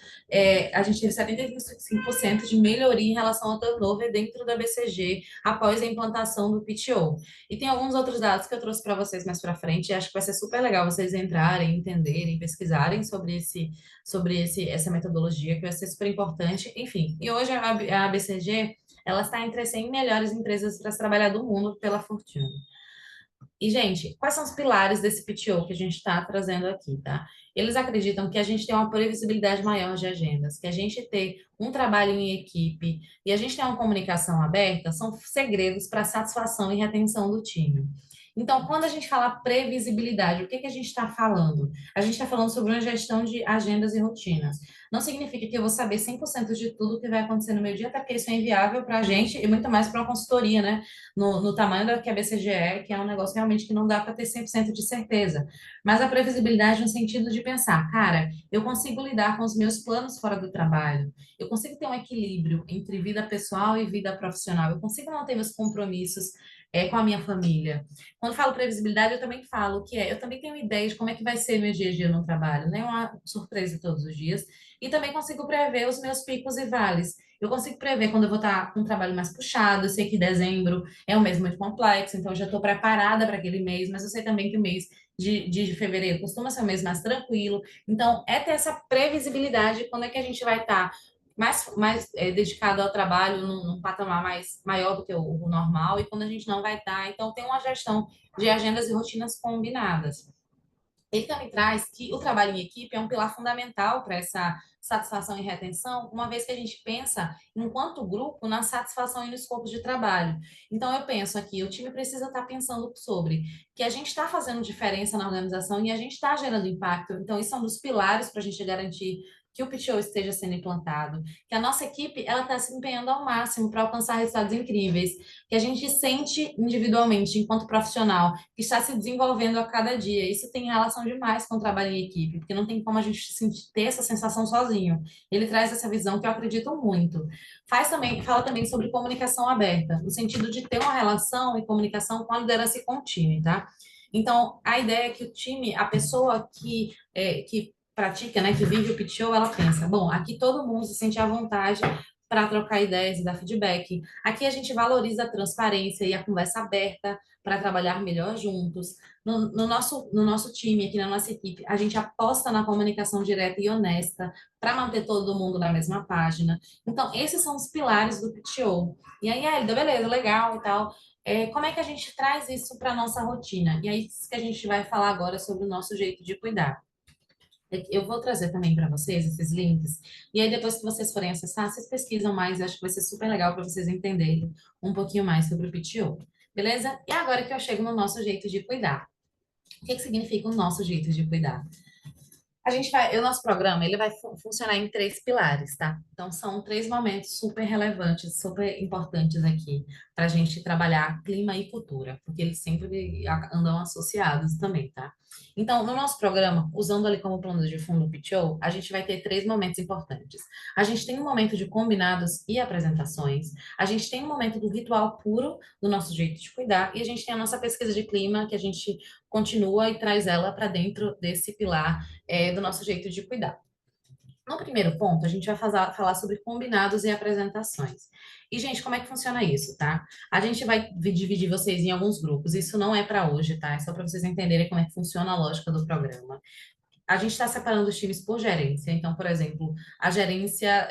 [SPEAKER 4] a gente teve 75% de melhoria em relação ao turnover dentro da BCG após a implantação do PTO. E tem alguns outros dados que eu trouxe para vocês mais para frente, e acho que vai ser super legal vocês entrarem, entenderem, pesquisarem essa metodologia, que vai ser super importante. Enfim, e hoje a BCG ela está entre as 100 melhores empresas para se trabalhar do mundo pela Fortune. E, gente, quais são os pilares desse PTO que a gente está trazendo aqui, tá? Eles acreditam que a gente tem uma previsibilidade maior de agendas, que a gente ter um trabalho em equipe e a gente ter uma comunicação aberta são segredos para a satisfação e retenção do time. Então, quando a gente fala previsibilidade, o que que a gente está falando? A gente está falando sobre uma gestão de agendas e rotinas. Não significa que eu vou saber 100% de tudo que vai acontecer no meu dia, até porque isso é inviável para a gente e muito mais para uma consultoria, né? No tamanho da que a BCG é, que é um negócio realmente que não dá para ter 100% de certeza. Mas a previsibilidade no sentido de pensar, cara, eu consigo lidar com os meus planos fora do trabalho, eu consigo ter um equilíbrio entre vida pessoal e vida profissional, eu consigo manter meus compromissos com a minha família. Quando falo previsibilidade, eu também falo que eu também tenho ideia de como é que vai ser meu dia a dia no trabalho, não é uma surpresa todos os dias, e também consigo prever os meus picos e vales. Eu consigo prever quando eu vou estar com um trabalho mais puxado, eu sei que dezembro é um mês muito complexo, então eu já estou preparada para aquele mês, mas eu sei também que o mês de fevereiro costuma ser um mês mais tranquilo. Então, é ter essa previsibilidade quando é que a gente vai estar mais dedicado ao trabalho num patamar mais maior do que o normal e quando a gente não vai estar. Então, tem uma gestão de agendas e rotinas combinadas. Ele também traz que o trabalho em equipe é um pilar fundamental para essa satisfação e retenção, uma vez que a gente pensa, enquanto grupo, na satisfação e no escopo de trabalho. Então, eu penso aqui, o time precisa estar pensando sobre que a gente está fazendo diferença na organização e a gente está gerando impacto. Então, isso é um dos pilares para a gente garantir que o PTO esteja sendo implantado, que a nossa equipe ela está se empenhando ao máximo para alcançar resultados incríveis, que a gente sente individualmente, enquanto profissional, que está se desenvolvendo a cada dia. Isso tem relação demais com o trabalho em equipe, porque não tem como a gente ter essa sensação sozinho. Ele traz essa visão que eu acredito muito. Fala também sobre comunicação aberta, no sentido de ter uma relação e comunicação com a liderança e com o time, tá? Então, a ideia é que o time, a pessoa que pratica, né, que vive o PTO, ela pensa, bom, aqui todo mundo se sente à vontade para trocar ideias e dar feedback. Aqui a gente valoriza a transparência e a conversa aberta para trabalhar melhor juntos. No nosso time, aqui na nossa equipe, a gente aposta na comunicação direta e honesta para manter todo mundo na mesma página. Então, esses são os pilares do PTO. E aí, Elida, beleza, legal e tal. Como é que a gente traz isso para a nossa rotina? E aí, isso que a gente vai falar agora sobre o nosso jeito de cuidar. Eu vou trazer também para vocês esses links. E aí, depois que vocês forem acessar, vocês pesquisam mais. Eu acho que vai ser super legal para vocês entenderem um pouquinho mais sobre o PTO. Beleza? E agora que eu chego no nosso jeito de cuidar. O que que significa o nosso jeito de cuidar? O nosso programa, ele vai funcionar em três pilares, tá? Então, são três momentos super relevantes, super importantes aqui para a gente trabalhar clima e cultura, porque eles sempre andam associados também, tá? Então, no nosso programa, usando ali como plano de fundo o PTO, a gente vai ter três momentos importantes. A gente tem um momento de combinados e apresentações, a gente tem um momento do ritual puro do nosso jeito de cuidar, e a gente tem a nossa pesquisa de clima, que a gente continua e traz ela para dentro desse pilar do nosso jeito de cuidar. No primeiro ponto, a gente vai falar sobre combinados e apresentações. E, gente, como é que funciona isso, tá? A gente vai dividir vocês em alguns grupos. Isso não é para hoje, tá? É só para vocês entenderem como é que funciona a lógica do programa. A gente está separando os times por gerência. Então, por exemplo, a gerência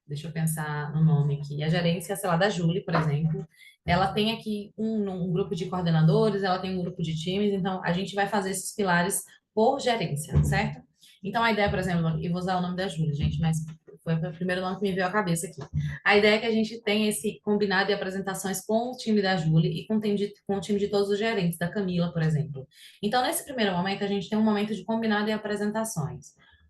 [SPEAKER 4] deixa eu pensar no nome aqui. A gerência, sei lá, da Júlia, por exemplo, ela tem aqui um grupo de coordenadores, ela tem um grupo de times. Então, a gente vai fazer esses pilares por gerência, certo? Então, a ideia, por exemplo, e vou usar o nome da Júlia, gente, mas foi o primeiro nome que me veio à cabeça aqui. A ideia é que a gente tenha esse combinado de apresentações com o time da Júlia e com o time de todos os gerentes, da Camila, por exemplo. Então, nesse primeiro momento, a gente tem um momento de combinado e apresentações.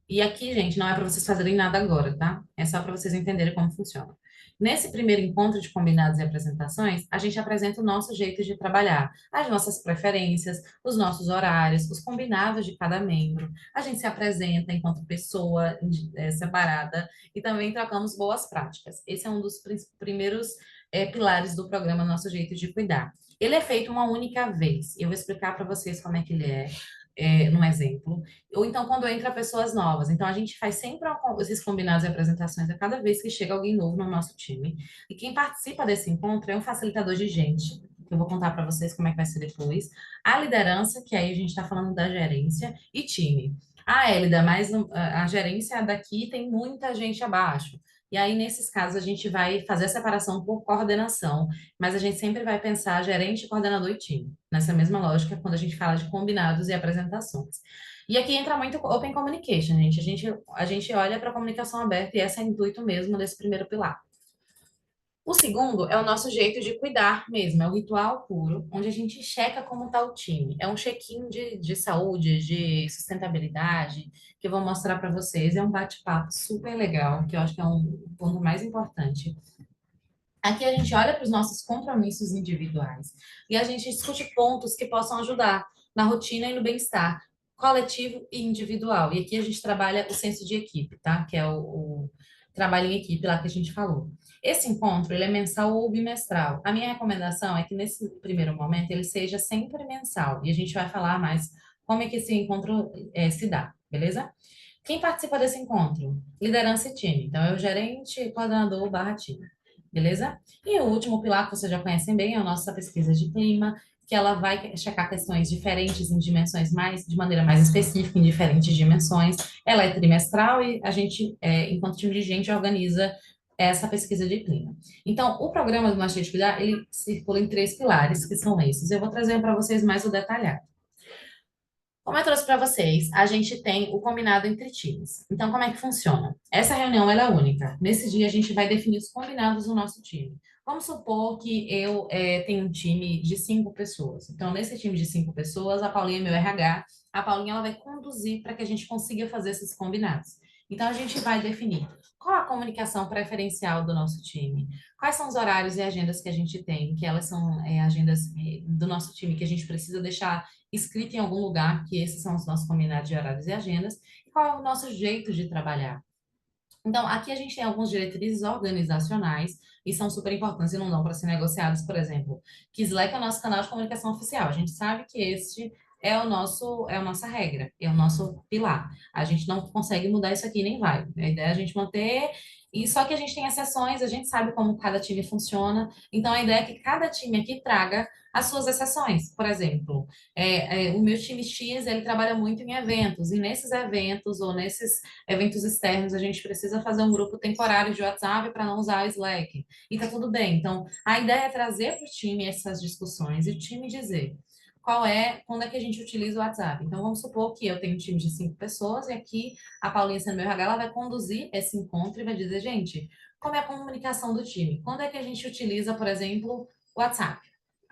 [SPEAKER 4] E aqui, gente, não é para vocês fazerem nada agora, tá? É só para vocês entenderem como funciona. Nesse primeiro encontro de combinados e apresentações, a gente apresenta o nosso jeito de trabalhar, as nossas preferências, os nossos horários, os combinados de cada membro. A gente se apresenta enquanto pessoa separada e também trocamos boas práticas. Esse é um dos primeiros pilares do programa Nosso Jeito de Cuidar. Ele é feito uma única vez. Eu vou explicar para vocês como é que ele num exemplo. Ou então, quando entra pessoas novas. Então, a gente faz sempre esses combinados e apresentações a cada vez que chega alguém novo no nosso time. E quem participa desse encontro é um facilitador de gente, que eu vou contar para vocês como é que vai ser depois. A liderança, que aí a gente está falando da gerência, e time. Ah, Hélida, mas a gerência daqui tem muita gente abaixo. E aí, nesses casos, a gente vai fazer a separação por coordenação, mas a gente sempre vai pensar gerente, coordenador e time, nessa mesma lógica, quando a gente fala de combinados e apresentações. E aqui entra muito Open Communication, gente. A gente olha para a comunicação aberta e esse é o intuito mesmo desse primeiro pilar. O segundo é o nosso jeito de cuidar mesmo, é o ritual puro, onde a gente checa como está o time. É um check-in de saúde, de sustentabilidade, que eu vou mostrar para vocês. É um bate-papo super legal, que eu acho que é um ponto mais importante. Aqui a gente olha para os nossos compromissos individuais e a gente discute pontos que possam ajudar na rotina e no bem-estar coletivo e individual. E aqui a gente trabalha o senso de equipe, tá? Que é o trabalho em equipe lá que a gente falou. Esse encontro, ele é mensal ou bimestral. A minha recomendação é que nesse primeiro momento ele seja sempre mensal e a gente vai falar mais como é que esse encontro se dá, beleza? Quem participa desse encontro? Liderança e time. Então, é o gerente, coordenador barra time. Beleza? E o último pilar que vocês já conhecem bem é a nossa pesquisa de clima, que ela vai checar questões diferentes em dimensões mais, de maneira mais específica, em diferentes dimensões. Ela é trimestral e a gente, enquanto time de gente, organiza essa pesquisa de clima. Então, o programa do Nosso Jeito de Cuidar, ele circula em 3 pilares, que são esses. Eu vou trazer para vocês mais o detalhado. Como eu trouxe para vocês, a gente tem o combinado entre times. Então, como é que funciona? Essa reunião ela é única. Nesse dia, a gente vai definir os combinados do nosso time. Vamos supor que eu tenho um time de 5 pessoas. Então, nesse time de 5 pessoas, a Paulinha é meu RH. A Paulinha ela vai conduzir para que a gente consiga fazer esses combinados. Então, a gente vai definir qual a comunicação preferencial do nosso time, quais são os horários e agendas que a gente tem, que elas são agendas do nosso time que a gente precisa deixar escrito em algum lugar que esses são os nossos combinados de horários e agendas, e qual é o nosso jeito de trabalhar. Então, aqui a gente tem algumas diretrizes organizacionais e são super importantes e não dão para ser negociadas, por exemplo, que Slack é o nosso canal de comunicação oficial. A gente sabe que este é a nossa regra, é o nosso pilar. A gente não consegue mudar isso aqui, nem vai. A ideia é a gente manter, e só que a gente tem exceções, a gente sabe como cada time funciona. Então, a ideia é que cada time aqui traga as suas exceções. Por exemplo, o meu time X, ele trabalha muito em eventos, e nesses eventos ou nesses eventos externos, a gente precisa fazer um grupo temporário de WhatsApp para não usar o Slack. E tá tudo bem. Então, a ideia é trazer para o time essas discussões e o time dizer quando é que a gente utiliza o WhatsApp. Então, vamos supor que eu tenho um time de 5 pessoas e aqui a Paulinha, sendo meu RH, ela vai conduzir esse encontro e vai dizer, gente, como é a comunicação do time? Quando é que a gente utiliza, por exemplo, o WhatsApp?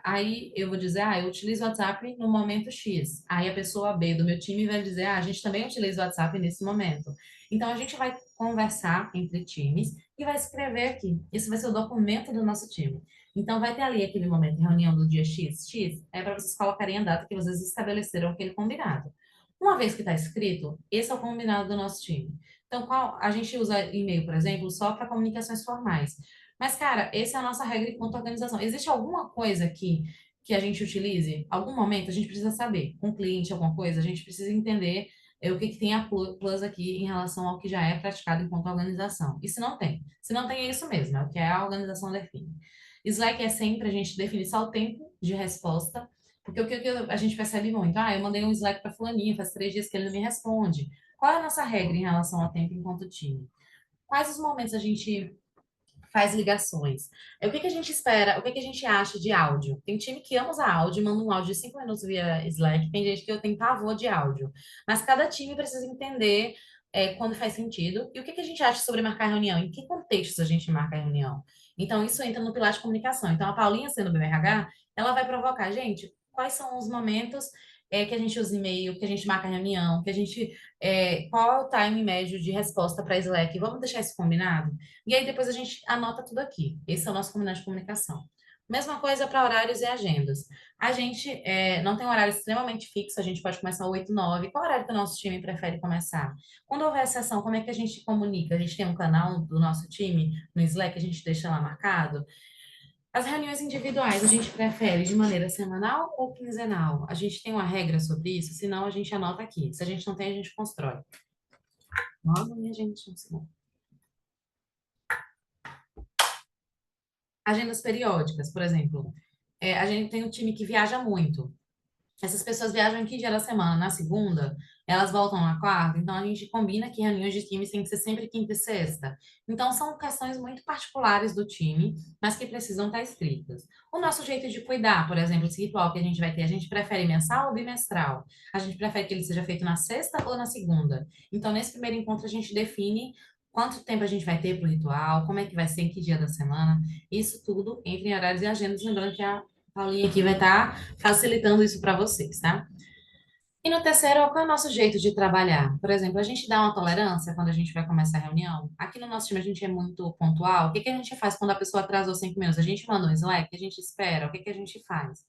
[SPEAKER 4] Aí eu vou dizer, eu utilizo o WhatsApp no momento X. Aí a pessoa B do meu time vai dizer, a gente também utiliza o WhatsApp nesse momento. Então a gente vai conversar entre times e vai escrever aqui. Isso vai ser o documento do nosso time. Então vai ter ali aquele momento, reunião do dia X, é para vocês colocarem a data que vocês estabeleceram aquele combinado. Uma vez que está escrito, esse é o combinado do nosso time. Então, a gente usa e-mail, por exemplo, só para comunicações formais. Mas, cara, essa é a nossa regra enquanto organização. Existe alguma coisa que a gente utilize? Algum momento a gente precisa saber. Com o cliente, alguma coisa, a gente precisa entender o que tem a plus aqui em relação ao que já é praticado enquanto organização. E se não tem? Se não tem, é isso mesmo, é o que a organização define. Slack é sempre a gente definir só o tempo de resposta, porque o que a gente percebe muito? Eu mandei um Slack para fulaninho, faz 3 dias que ele não me responde. Qual é a nossa regra em relação ao tempo enquanto time? Quais os momentos a gente faz ligações? O que que a gente espera? O que que a gente acha de áudio? Tem time que ama usar áudio, manda um áudio de 5 minutos via Slack. Tem gente que eu tenho pavor de áudio. Mas cada time precisa entender quando faz sentido. E o que que a gente acha sobre marcar reunião? Em que contextos a gente marca a reunião? Então, isso entra no pilar de comunicação. Então, a Paulinha, sendo do RH, ela vai provocar, gente, quais são os momentos que a gente usa e-mail, que a gente marca reunião, qual é o time médio de resposta para Slack? Vamos deixar isso combinado? E aí depois a gente anota tudo aqui. Esse é o nosso combinado de comunicação. Mesma coisa para horários e agendas. A gente não tem um horário extremamente fixo, a gente pode começar 8, 9. Qual horário que o nosso time prefere começar? Quando houver sessão, como é que a gente comunica? A gente tem um canal do nosso time no Slack, a gente deixa lá marcado. As reuniões individuais, a gente prefere de maneira semanal ou quinzenal? A gente tem uma regra sobre isso? Se não, a gente anota aqui. Se a gente não tem, a gente constrói. Nossa, minha gente, não. Agendas periódicas, por exemplo. A gente tem um time que viaja muito. Essas pessoas viajam em que dia da semana? Na segunda? Elas voltam na quarta? Então, a gente combina que reuniões de times têm que ser sempre quinta e sexta. Então, são questões muito particulares do time, mas que precisam estar escritas. O nosso jeito de cuidar, por exemplo, esse ritual que a gente vai ter, a gente prefere mensal ou bimestral? A gente prefere que ele seja feito na sexta ou na segunda? Então, nesse primeiro encontro, a gente define quanto tempo a gente vai ter para o ritual, como é que vai ser, em que dia da semana. Isso tudo entra em horários e agendas, lembrando que a Paulinha aqui vai estar facilitando isso para vocês, tá? E no terceiro, qual é o nosso jeito de trabalhar? Por exemplo, a gente dá uma tolerância quando a gente vai começar a reunião. Aqui no nosso time a gente é muito pontual. O que que a gente faz quando a pessoa atrasou 5 minutos? A gente manda um Slack, a gente espera. O que que a gente faz?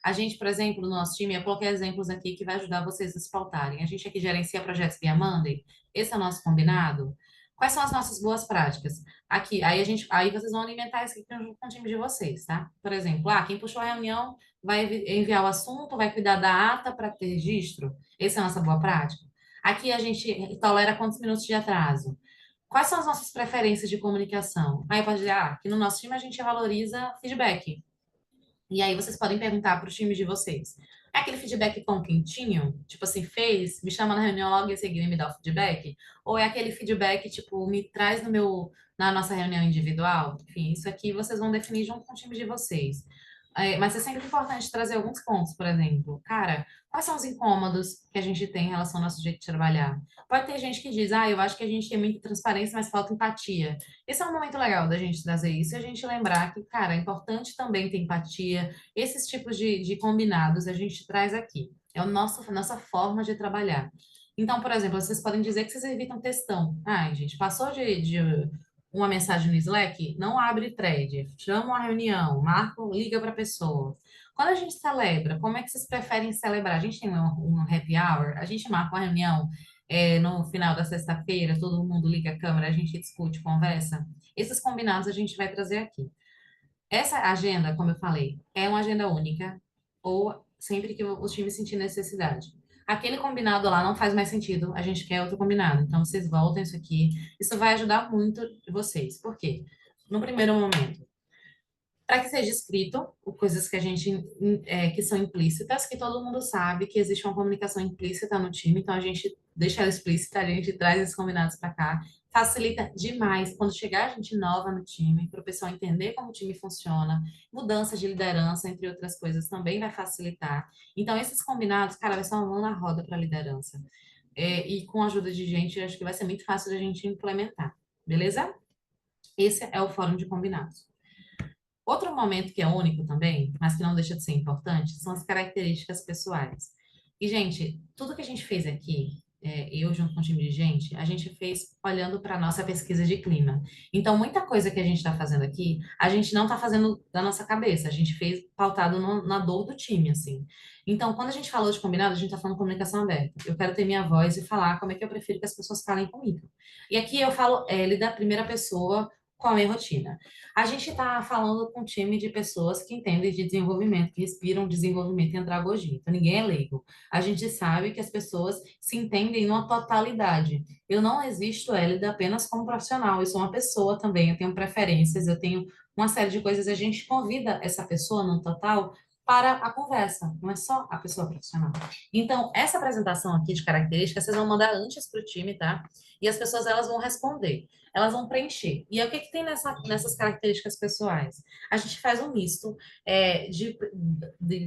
[SPEAKER 4] A gente, por exemplo, no nosso time, eu coloquei exemplos aqui que vai ajudar vocês a se pautarem. A gente aqui gerencia projetos via Monday. Esse é o nosso combinado. Quais são as nossas boas práticas? Aqui, aí vocês vão alimentar isso aqui com o time de vocês, tá? Por exemplo, quem puxou a reunião vai enviar o assunto, vai cuidar da ata para ter registro. Essa é a nossa boa prática. Aqui a gente tolera quantos minutos de atraso? Quais são as nossas preferências de comunicação? Aí pode dizer, aqui no nosso time a gente valoriza feedback. E aí vocês podem perguntar para os times de vocês. É aquele feedback tão quentinho? Tipo assim, fez, me chama na reunião logo em seguida e me dá o feedback? Ou é aquele feedback, tipo, me traz na nossa reunião individual? Enfim, isso aqui vocês vão definir junto com o time de vocês. Mas é sempre importante trazer alguns pontos, por exemplo. Cara, quais são os incômodos que a gente tem em relação ao nosso jeito de trabalhar? Pode ter gente que diz, eu acho que a gente tem muita transparência, mas falta empatia. Esse é um momento legal da gente trazer isso e a gente lembrar que, cara, é importante também ter empatia. Esses tipos de combinados a gente traz aqui. É nossa forma de trabalhar. Então, por exemplo, vocês podem dizer que vocês evitam textão. Gente, passou de uma mensagem no Slack, não abre thread, chama uma reunião, marca, liga para a pessoa. Quando a gente celebra, como é que vocês preferem celebrar? A gente tem um happy hour, a gente marca uma reunião no final da sexta-feira, todo mundo liga a câmera, a gente discute, conversa. Esses combinados a gente vai trazer aqui. Essa agenda, como eu falei, é uma agenda única, ou sempre que o time sentir necessidade. Aquele combinado lá não faz mais sentido, a gente quer outro combinado. Então, vocês voltem isso aqui. Isso vai ajudar muito vocês. Por quê? No primeiro momento, para que seja escrito, coisas que a gente que são implícitas, que todo mundo sabe que existe uma comunicação implícita no time, então a gente deixa ela explícita, a gente traz esses combinados para cá. Facilita demais quando chegar gente nova no time, para o pessoal entender como o time funciona, mudança de liderança, entre outras coisas, também vai facilitar. Então, esses combinados, cara, vai ser uma mão na roda para a liderança. E com a ajuda de gente, eu acho que vai ser muito fácil da gente implementar, beleza? Esse é o fórum de combinados. Outro momento que é único também, mas que não deixa de ser importante, são as características pessoais. E, gente, tudo que a gente fez aqui, eu junto com o time de gente, a gente fez olhando para a nossa pesquisa de clima. Então, muita coisa que a gente está fazendo aqui, a gente não está fazendo da nossa cabeça, a gente fez pautado na dor do time, assim. Então, quando a gente falou de combinado, a gente está falando comunicação aberta. Eu quero ter minha voz e falar como é que eu prefiro que as pessoas falem comigo. E aqui eu falo ele da primeira pessoa com a minha rotina. A gente está falando com um time de pessoas que entendem de desenvolvimento, que respiram desenvolvimento em andragogia. Então, ninguém é leigo. A gente sabe que as pessoas se entendem numa totalidade. Eu não existo, Hélida, apenas como profissional. Eu sou uma pessoa também, eu tenho preferências, eu tenho uma série de coisas. A gente convida essa pessoa no total para a conversa, não é só a pessoa profissional. Então, essa apresentação aqui de características, vocês vão mandar antes para o time, tá? E as pessoas, elas vão responder, elas vão preencher. E aí, o que que tem nessas características pessoais? A gente faz um misto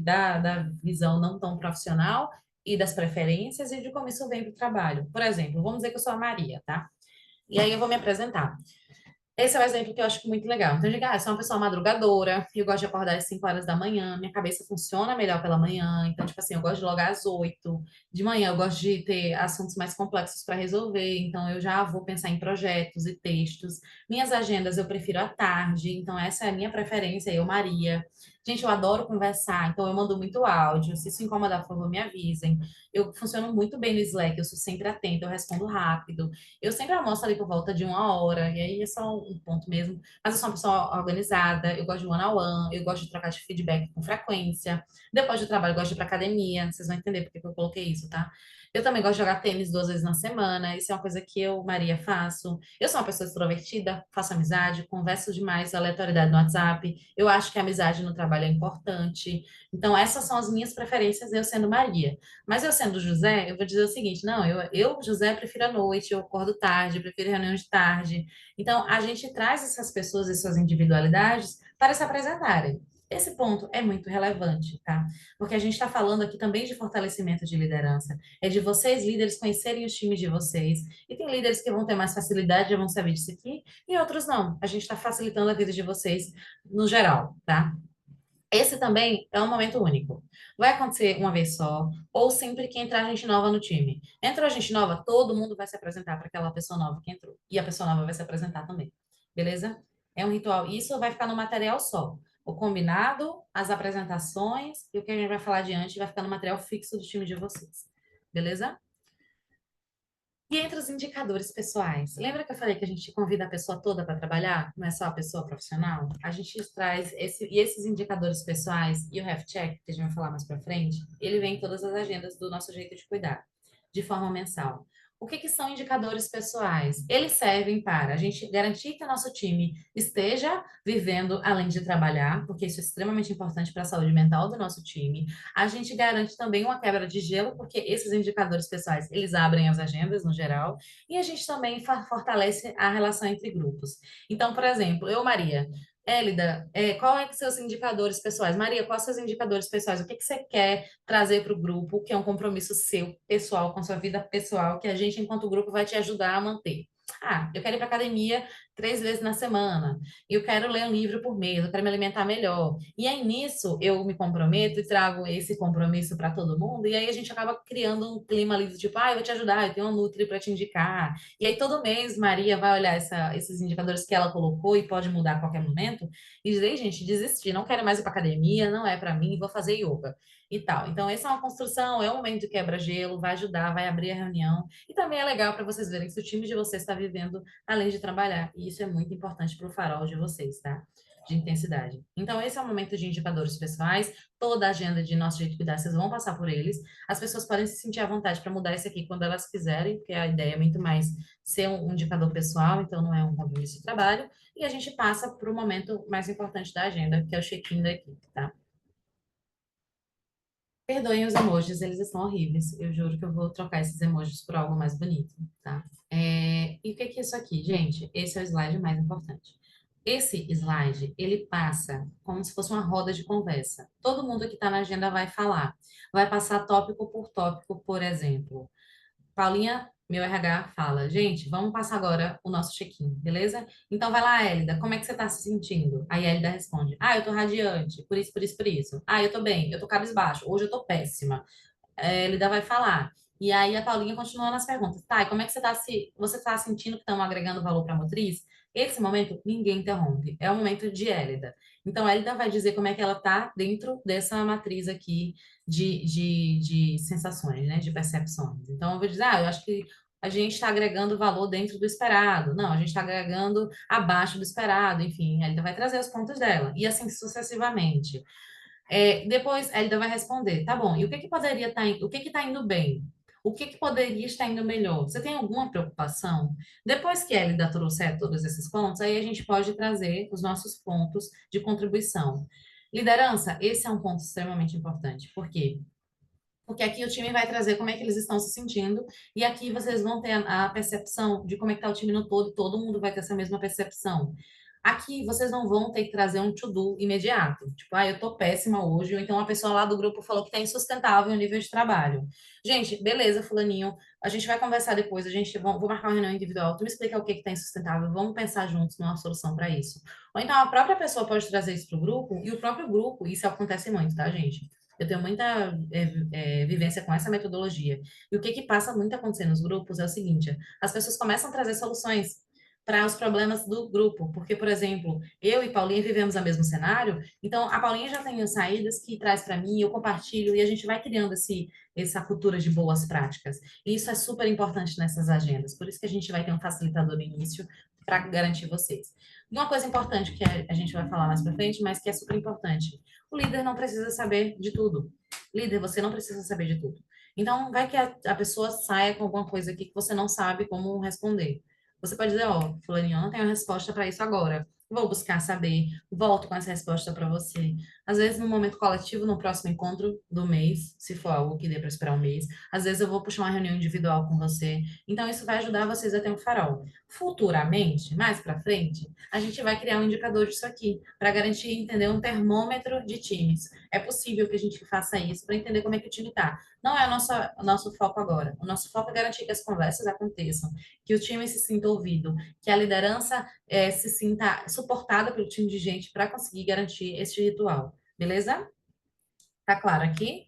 [SPEAKER 4] da visão não tão profissional e das preferências e de como isso vem para o trabalho. Por exemplo, vamos dizer que eu sou a Maria, tá? E aí eu vou me apresentar. Esse é o exemplo que eu acho muito legal. Então, eu digo, eu sou uma pessoa madrugadora, eu gosto de acordar às 5 horas da manhã, minha cabeça funciona melhor pela manhã, então, tipo assim, eu gosto de logar às 8 de manhã, eu gosto de ter assuntos mais complexos para resolver, então eu já vou pensar em projetos e textos. Minhas agendas eu prefiro à tarde, então essa é a minha preferência, eu, Maria. Gente, eu adoro conversar, então eu mando muito áudio. Se isso incomodar, por favor, me avisem. Eu funciono muito bem no Slack, eu sou sempre atenta, eu respondo rápido. Eu sempre almoço ali por volta de 1 hora, e aí é só um ponto mesmo. Mas eu sou uma pessoa organizada, eu gosto de one-on-one, eu gosto de trocar de feedback com frequência. Depois do trabalho, eu gosto de ir pra academia, vocês vão entender porque que eu coloquei isso, tá? Eu também gosto de jogar tênis 2 vezes na semana, isso é uma coisa que eu, Maria, faço. Eu sou uma pessoa extrovertida, faço amizade, converso demais, aleatoriedade no WhatsApp. Eu acho que a amizade no trabalho é importante. Então, essas são as minhas preferências, eu sendo Maria. Mas eu sendo José, eu vou dizer o seguinte: não, José, prefiro a noite, eu acordo tarde, prefiro reunião de tarde. Então, a gente traz essas pessoas e suas individualidades para se apresentarem. Esse ponto é muito relevante, tá? Porque a gente está falando aqui também de fortalecimento de liderança. É de vocês, líderes, conhecerem os times de vocês e Tem líderes que vão ter mais facilidade, já vão saber disso aqui, e outros não. A gente está facilitando a vida de vocês no geral, tá? Esse também é um momento único. Vai acontecer uma vez só, ou sempre que entrar gente nova no time. Entrou gente nova, todo mundo vai se apresentar para aquela pessoa nova que entrou. E a pessoa nova vai se apresentar também. Beleza? É um ritual. Isso vai ficar no material só. O combinado, as apresentações e o que a gente vai falar adiante vai ficar no material fixo do time de vocês. Beleza? E entre os indicadores pessoais, lembra que eu falei que a gente convida a pessoa toda para trabalhar? Não é só a pessoa profissional? A gente traz esses indicadores pessoais e o health check, que a gente vai falar mais para frente, ele vem em todas as agendas do nosso jeito de cuidar, de forma mensal. O que são indicadores pessoais? Eles servem para a gente garantir que o nosso time esteja vivendo além de trabalhar, porque isso é extremamente importante para a saúde mental do nosso time. A gente garante também uma quebra de gelo, porque esses indicadores pessoais, eles abrem as agendas no geral, e a gente também fortalece a relação entre grupos. Então, por exemplo, eu, Maria, Élida, qual é que são os seus indicadores pessoais? Maria, quais são os seus indicadores pessoais? O que você quer trazer para o grupo, que é um compromisso seu, pessoal, com a sua vida pessoal, que a gente, enquanto grupo, vai te ajudar a manter? Ah, eu quero ir para academia 3 vezes na semana. Eu quero ler um livro por mês, eu quero me alimentar melhor. E aí nisso eu me comprometo e trago esse compromisso para todo mundo, e aí a gente acaba criando um clima ali do tipo, ah, eu vou te ajudar, eu tenho um Nutri para te indicar. E aí todo mês Maria vai olhar esses indicadores que ela colocou e pode mudar a qualquer momento e dizer, "Ei, gente, desisti, não quero mais ir para academia, não é para mim, vou fazer yoga e tal. Então, essa é uma construção, é um momento de quebra-gelo, vai ajudar, vai abrir a reunião. E também é legal para vocês verem se o time de vocês está vivendo além de trabalhar. E isso é muito importante para o farol de vocês, tá? De intensidade. Então, esse é o momento de indicadores pessoais. Toda a agenda de nosso jeito de cuidar, vocês vão passar por eles. As pessoas podem se sentir à vontade para mudar isso aqui quando elas quiserem, porque a ideia é muito mais ser um indicador pessoal, então não é um compromisso de trabalho. E a gente passa para o momento mais importante da agenda, que é o check-in da equipe, tá? Perdoem os emojis, eles estão horríveis. Eu juro que eu vou trocar esses emojis por algo mais bonito, tá? E o que é isso aqui, gente? Esse é o slide mais importante. Esse slide, ele passa como se fosse uma roda de conversa. Todo mundo que está na agenda vai falar. Vai passar tópico por tópico, por exemplo. Paulinha, meu RH, fala, gente, vamos passar agora o nosso check-in, beleza? Então vai lá, Hélida, como é que você está se sentindo? Aí a Hélida responde, ah, eu tô radiante, por isso, por isso, por isso. Ah, eu tô bem, eu tô cabisbaixo, hoje eu tô péssima. Elida vai falar. E aí a Paulinha continua nas perguntas. Tá, e como é que você está sentindo que estão agregando valor para a motriz? Esse momento, ninguém interrompe. É o momento de Hélida. Então, a Hélida vai dizer como é que ela está dentro dessa matriz aqui de sensações, né? De percepções. Então, eu vou dizer, eu acho que a gente está agregando valor dentro do esperado. Não, a gente está agregando abaixo do esperado. Enfim, a Hélida vai trazer os pontos dela. E assim sucessivamente. Depois a Elida vai responder, tá bom, e o que que poderia estar, o que que está indo bem? O que que poderia estar indo melhor? Você tem alguma preocupação? Depois que a Elida trouxer todos esses pontos, aí a gente pode trazer os nossos pontos de contribuição. Liderança, esse é um ponto extremamente importante. Por quê? Porque aqui o time vai trazer como é que eles estão se sentindo, e aqui vocês vão ter a percepção de como é que está o time no todo, todo mundo vai ter essa mesma percepção. Aqui vocês não vão ter que trazer um to-do imediato. Tipo, eu tô péssima hoje, ou então a pessoa lá do grupo falou que tá insustentável o nível de trabalho. Gente, beleza, fulaninho, a gente vai conversar depois, vou marcar uma reunião individual, tu me explica o que que tá insustentável, vamos pensar juntos numa solução para isso. Ou então a própria pessoa pode trazer isso pro grupo, e o próprio grupo, isso acontece muito, tá, gente? Eu tenho muita vivência com essa metodologia. E o que passa muito a acontecer nos grupos é o seguinte: as pessoas começam a trazer soluções para os problemas do grupo. Porque, por exemplo, eu e Paulinha vivemos o mesmo cenário, então a Paulinha já tem as saídas que traz para mim, eu compartilho e a gente vai criando essa cultura de boas práticas. E isso é super importante nessas agendas. Por isso que a gente vai ter um facilitador no início para garantir vocês. E uma coisa importante que a gente vai falar mais para frente, mas que é super importante: o líder não precisa saber de tudo. Líder, você não precisa saber de tudo. Então, vai que a pessoa saia com alguma coisa aqui que você não sabe como responder. Você pode dizer, fulaninho, eu não tenho resposta para isso agora. vou buscar saber, volto com essa resposta para você. Às vezes, no momento coletivo, no próximo encontro do mês, se for algo que dê para esperar um mês, às vezes eu vou puxar uma reunião individual com você. Então, isso vai ajudar vocês a ter um farol. Futuramente, mais para frente, a gente vai criar um indicador disso aqui, para garantir entender um termômetro de times. É possível que a gente faça isso para entender como é que o time está. Não é o nosso foco agora. O nosso foco é garantir que as conversas aconteçam, que o time se sinta ouvido, que a liderança se sinta suportada pelo time de gente para conseguir garantir esse ritual. Beleza? Tá claro aqui?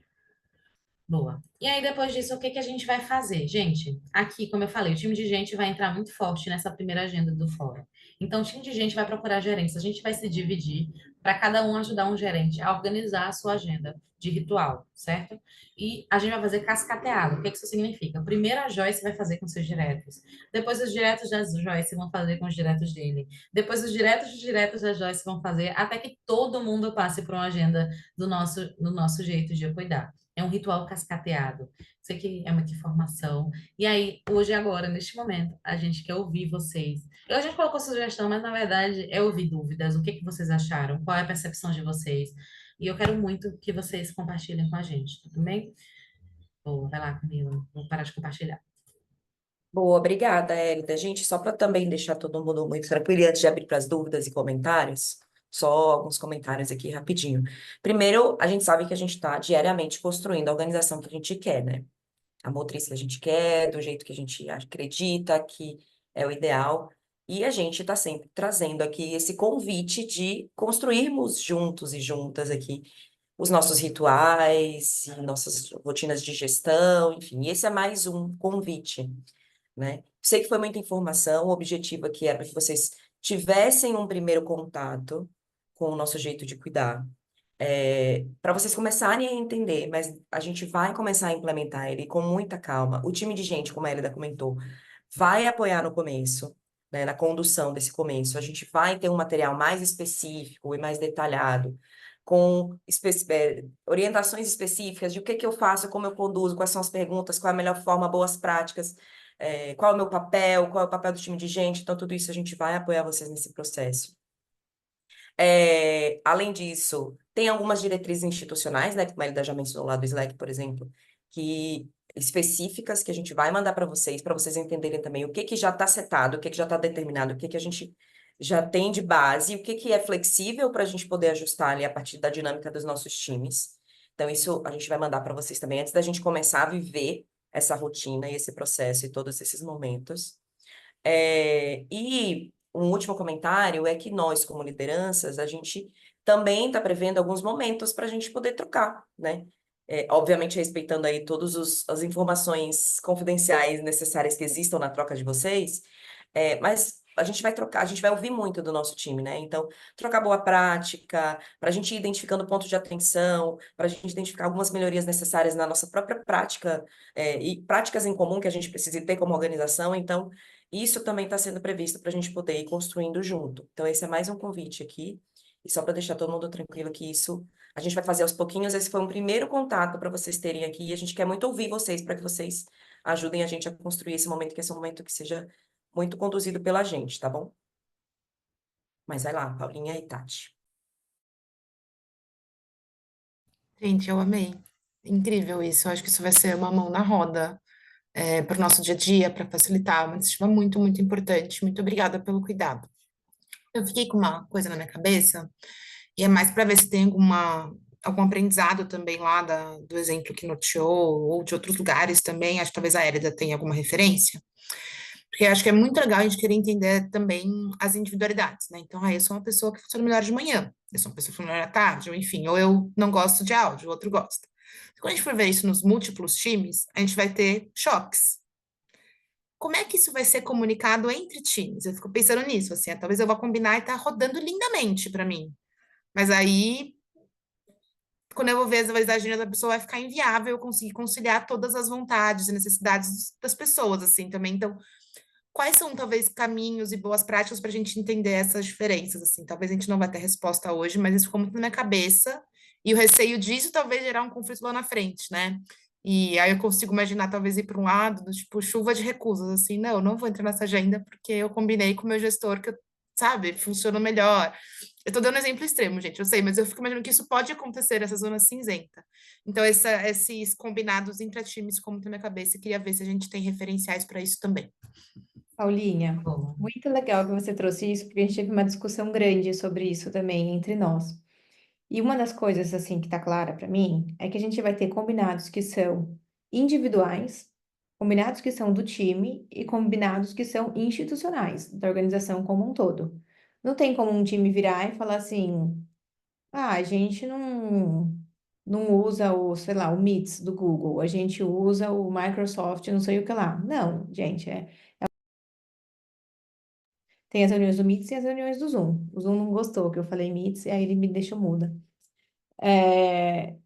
[SPEAKER 4] Boa. E aí, depois disso, o que que a gente vai fazer? Gente, aqui, como eu falei, o time de gente vai entrar muito forte nessa primeira agenda do fórum. Então, o time de gente vai procurar gerentes. A gente vai se dividir para cada um ajudar um gerente a organizar a sua agenda de ritual, certo? E a gente vai fazer cascateado. O que que isso significa? Primeiro a Joyce vai fazer com seus diretos. Depois os diretos da Joyce vão fazer com os diretos dele. Depois os diretos dos diretos da Joyce vão fazer até que todo mundo passe por uma agenda do nosso jeito de cuidar. É um ritual cascateado. Sei que é muita informação. E aí, hoje, agora, neste momento, a gente quer ouvir vocês. A gente colocou sugestão, mas na verdade é ouvir dúvidas. O que que vocês acharam? Qual é a percepção de vocês? E eu quero muito que vocês compartilhem com a gente, tudo bem? Boa, vai lá, Camila. Vou parar de compartilhar.
[SPEAKER 5] Boa, obrigada, Hélida. Gente, só para também deixar todo mundo muito tranquilo, e antes de abrir para as dúvidas e comentários, só alguns comentários aqui rapidinho. Primeiro, a gente sabe que a gente está diariamente construindo a organização que a gente quer, né? A motriz que a gente quer, do jeito que a gente acredita que é o ideal. E a gente está sempre trazendo aqui esse convite de construirmos juntos e juntas aqui os nossos rituais, e nossas rotinas de gestão, enfim. E esse é mais um convite, né? Sei que foi muita informação, o objetivo aqui era para que vocês tivessem um primeiro contato com o nosso jeito de cuidar, para vocês começarem a entender, mas a gente vai começar a implementar ele com muita calma. O time de gente, como a Elida comentou, vai apoiar no começo, né, na condução desse começo. A gente vai ter um material mais específico e mais detalhado, com orientações específicas de o que que eu faço, como eu conduzo, quais são as perguntas, qual é a melhor forma, boas práticas, qual é o meu papel, qual é o papel do time de gente. Então, tudo isso a gente vai apoiar vocês nesse processo. Além disso, tem algumas diretrizes institucionais, né, como a Elida já mencionou lá do Slack, por exemplo, que específicas que a gente vai mandar para vocês entenderem também o que que já está setado, o que que já está determinado, o que que a gente já tem de base, o que que é flexível para a gente poder ajustar ali a partir da dinâmica dos nossos times. Então, isso a gente vai mandar para vocês também antes da gente começar a viver essa rotina e esse processo e todos esses momentos. E um último comentário é que nós, como lideranças, a gente também está prevendo alguns momentos para a gente poder trocar, né? Obviamente respeitando aí todas as informações confidenciais necessárias que existam na troca de vocês, mas a gente vai trocar, a gente vai ouvir muito do nosso time, né? Então, trocar boa prática, para a gente ir identificando pontos de atenção, para a gente identificar algumas melhorias necessárias na nossa própria prática, e práticas em comum que a gente precisa ter como organização. Então, isso também está sendo previsto para a gente poder ir construindo junto. Então, esse é mais um convite aqui. E só para deixar todo mundo tranquilo que isso a gente vai fazer aos pouquinhos. Esse foi um primeiro contato para vocês terem aqui. E a gente quer muito ouvir vocês para que vocês ajudem a gente a construir esse momento, que esse é um momento que seja muito conduzido pela gente, tá bom? Mas vai lá, Paulinha e Tati.
[SPEAKER 6] Gente, eu amei. Incrível isso. Eu acho que isso vai ser uma mão na roda para o nosso dia a dia, para facilitar. Uma iniciativa muito, muito importante. Muito obrigada pelo cuidado. Eu fiquei com uma coisa na minha cabeça, e é mais para ver se tem algum aprendizado também lá do exemplo que norteou, ou de outros lugares também. Acho que talvez a Hélida tenha alguma referência. Porque eu acho que é muito legal a gente querer entender também as individualidades, né? Então, eu sou uma pessoa que funciona melhor de manhã, eu sou uma pessoa que funciona melhor à tarde, ou enfim, ou eu não gosto de áudio, o outro gosta. Quando a gente for ver isso nos múltiplos times, a gente vai ter choques. Como é que isso vai ser comunicado entre times? Eu fico pensando nisso, assim, talvez eu vá combinar e tá rodando lindamente para mim. Mas aí, quando eu vou ver, às vezes a agenda da pessoa vai ficar inviável eu conseguir conciliar todas as vontades e necessidades das pessoas, assim, também. Então, quais são, talvez, caminhos e boas práticas para a gente entender essas diferenças, assim? Talvez a gente não vai ter resposta hoje, mas isso ficou muito na minha cabeça, e o receio disso talvez gerar um conflito lá na frente, né? E aí eu consigo imaginar, talvez, ir para um lado, do tipo, chuva de recusas, assim, não, eu não vou entrar nessa agenda porque eu combinei com o meu gestor que eu sabe, funcionam melhor. Eu tô dando exemplo extremo, gente, eu sei, mas eu fico imaginando que isso pode acontecer, essa zona cinzenta. Então, esses combinados intra-times ficam muito na minha cabeça e queria ver se a gente tem referenciais para isso também.
[SPEAKER 1] Paulinha,
[SPEAKER 4] Boa.
[SPEAKER 1] muito legal que você trouxe isso, porque a gente teve uma discussão grande sobre isso também entre nós. E uma das coisas, assim, que tá clara para mim é que a gente vai ter combinados que são individuais, combinados que são do time e combinados que são institucionais, da organização como um todo. Não tem como um time virar e falar assim: ah, a gente não usa o, sei lá, o Meets do Google, a gente usa o Microsoft, não sei o que lá. Não, gente, tem as reuniões do Meets e as reuniões do Zoom. O Zoom não gostou que eu falei Meets e aí ele me deixou muda.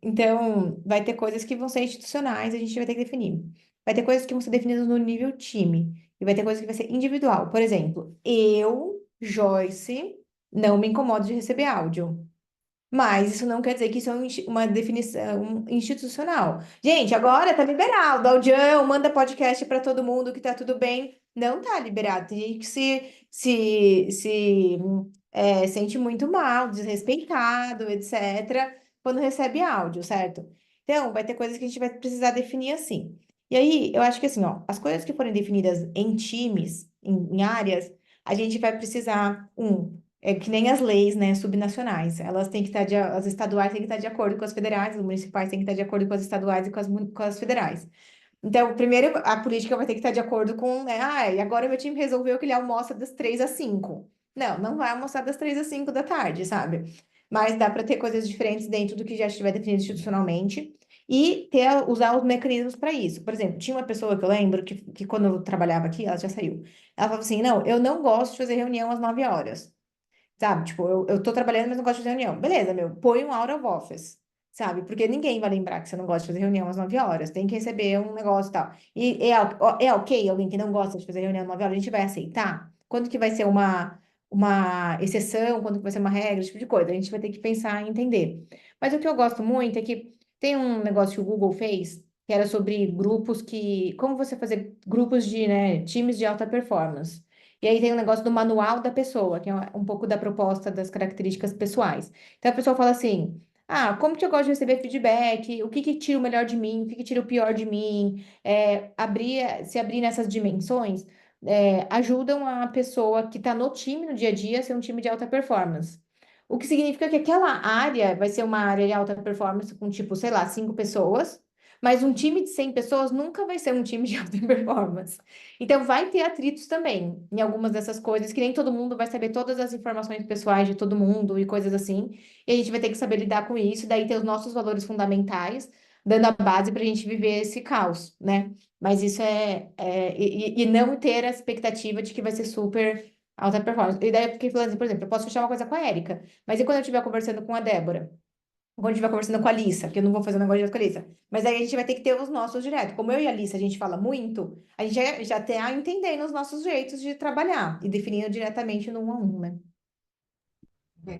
[SPEAKER 1] Então, vai ter coisas que vão ser institucionais, a gente vai ter que definir. Vai ter coisas que vão ser definidas no nível time, e vai ter coisas que vai ser individual. Por exemplo, eu, Joyce, não me incomodo de receber áudio. Mas isso não quer dizer que isso é uma definição institucional. Gente, agora tá liberado. Audião, manda podcast para todo mundo que tá tudo bem. Não tá liberado. Tem gente que se sente muito mal, desrespeitado, etc., quando recebe áudio, certo? Então, vai ter coisas que a gente vai precisar definir assim. E aí, eu acho que assim, ó, as coisas que forem definidas em times, em áreas, a gente vai precisar, é que nem as leis, né, subnacionais. Elas têm que estar as estaduais têm que estar de acordo com as federais, os municipais têm que estar de acordo com as estaduais e com as federais. Então, primeiro, a política vai ter que estar de acordo com, né, e agora meu time resolveu que ele almoça das 3 às 5. Não, não vai almoçar das 3 às 5 da tarde, sabe? Mas dá para ter coisas diferentes dentro do que já estiver definido institucionalmente e usar os mecanismos para isso. Por exemplo, tinha uma pessoa que eu lembro que quando eu trabalhava aqui, ela já saiu. Ela falava assim: não, eu não gosto de fazer reunião às 9 horas. Sabe? Tipo, eu tô trabalhando, mas não gosto de fazer reunião. Beleza, meu, põe um out of office, sabe? Porque ninguém vai lembrar que você não gosta de fazer reunião às 9 horas. Tem que receber um negócio e tal. E é ok alguém que não gosta de fazer reunião às 9 horas? A gente vai aceitar? Quando que vai ser uma exceção? Quando que vai ser uma regra? Esse tipo de coisa. A gente vai ter que pensar e entender. Mas o que eu gosto muito é que tem um negócio que o Google fez, que era sobre grupos como você fazer grupos de, né, times de alta performance. E aí tem o negócio do manual da pessoa, que é um pouco da proposta das características pessoais. Então a pessoa fala assim: ah, como que eu gosto de receber feedback? O que que tira o melhor de mim? O que que tira o pior de mim? Se abrir nessas dimensões, ajudam a pessoa que está no time no dia a dia a ser um time de alta performance. O que significa que aquela área vai ser uma área de alta performance com, tipo, sei lá, 5 pessoas, mas um time de 100 pessoas nunca vai ser um time de alta performance. Então, vai ter atritos também em algumas dessas coisas, que nem todo mundo vai saber todas as informações pessoais de todo mundo e coisas assim. E a gente vai ter que saber lidar com isso, e daí ter os nossos valores fundamentais, dando a base para a gente viver esse caos, né? Mas isso e não ter a expectativa de que vai ser super alta performance. E daí, porque, falando assim, por exemplo, eu posso fechar uma coisa com a Érica, mas e quando eu estiver conversando com a Débora? Quando a gente vai conversando com a Alissa, porque eu não vou fazer um negócio direto com a Alissa. Mas aí a gente vai ter que ter os nossos direto. Como eu e a Alissa, a gente fala muito, a gente já tá entendendo os nossos jeitos de trabalhar e definindo diretamente no 1 a 1, né?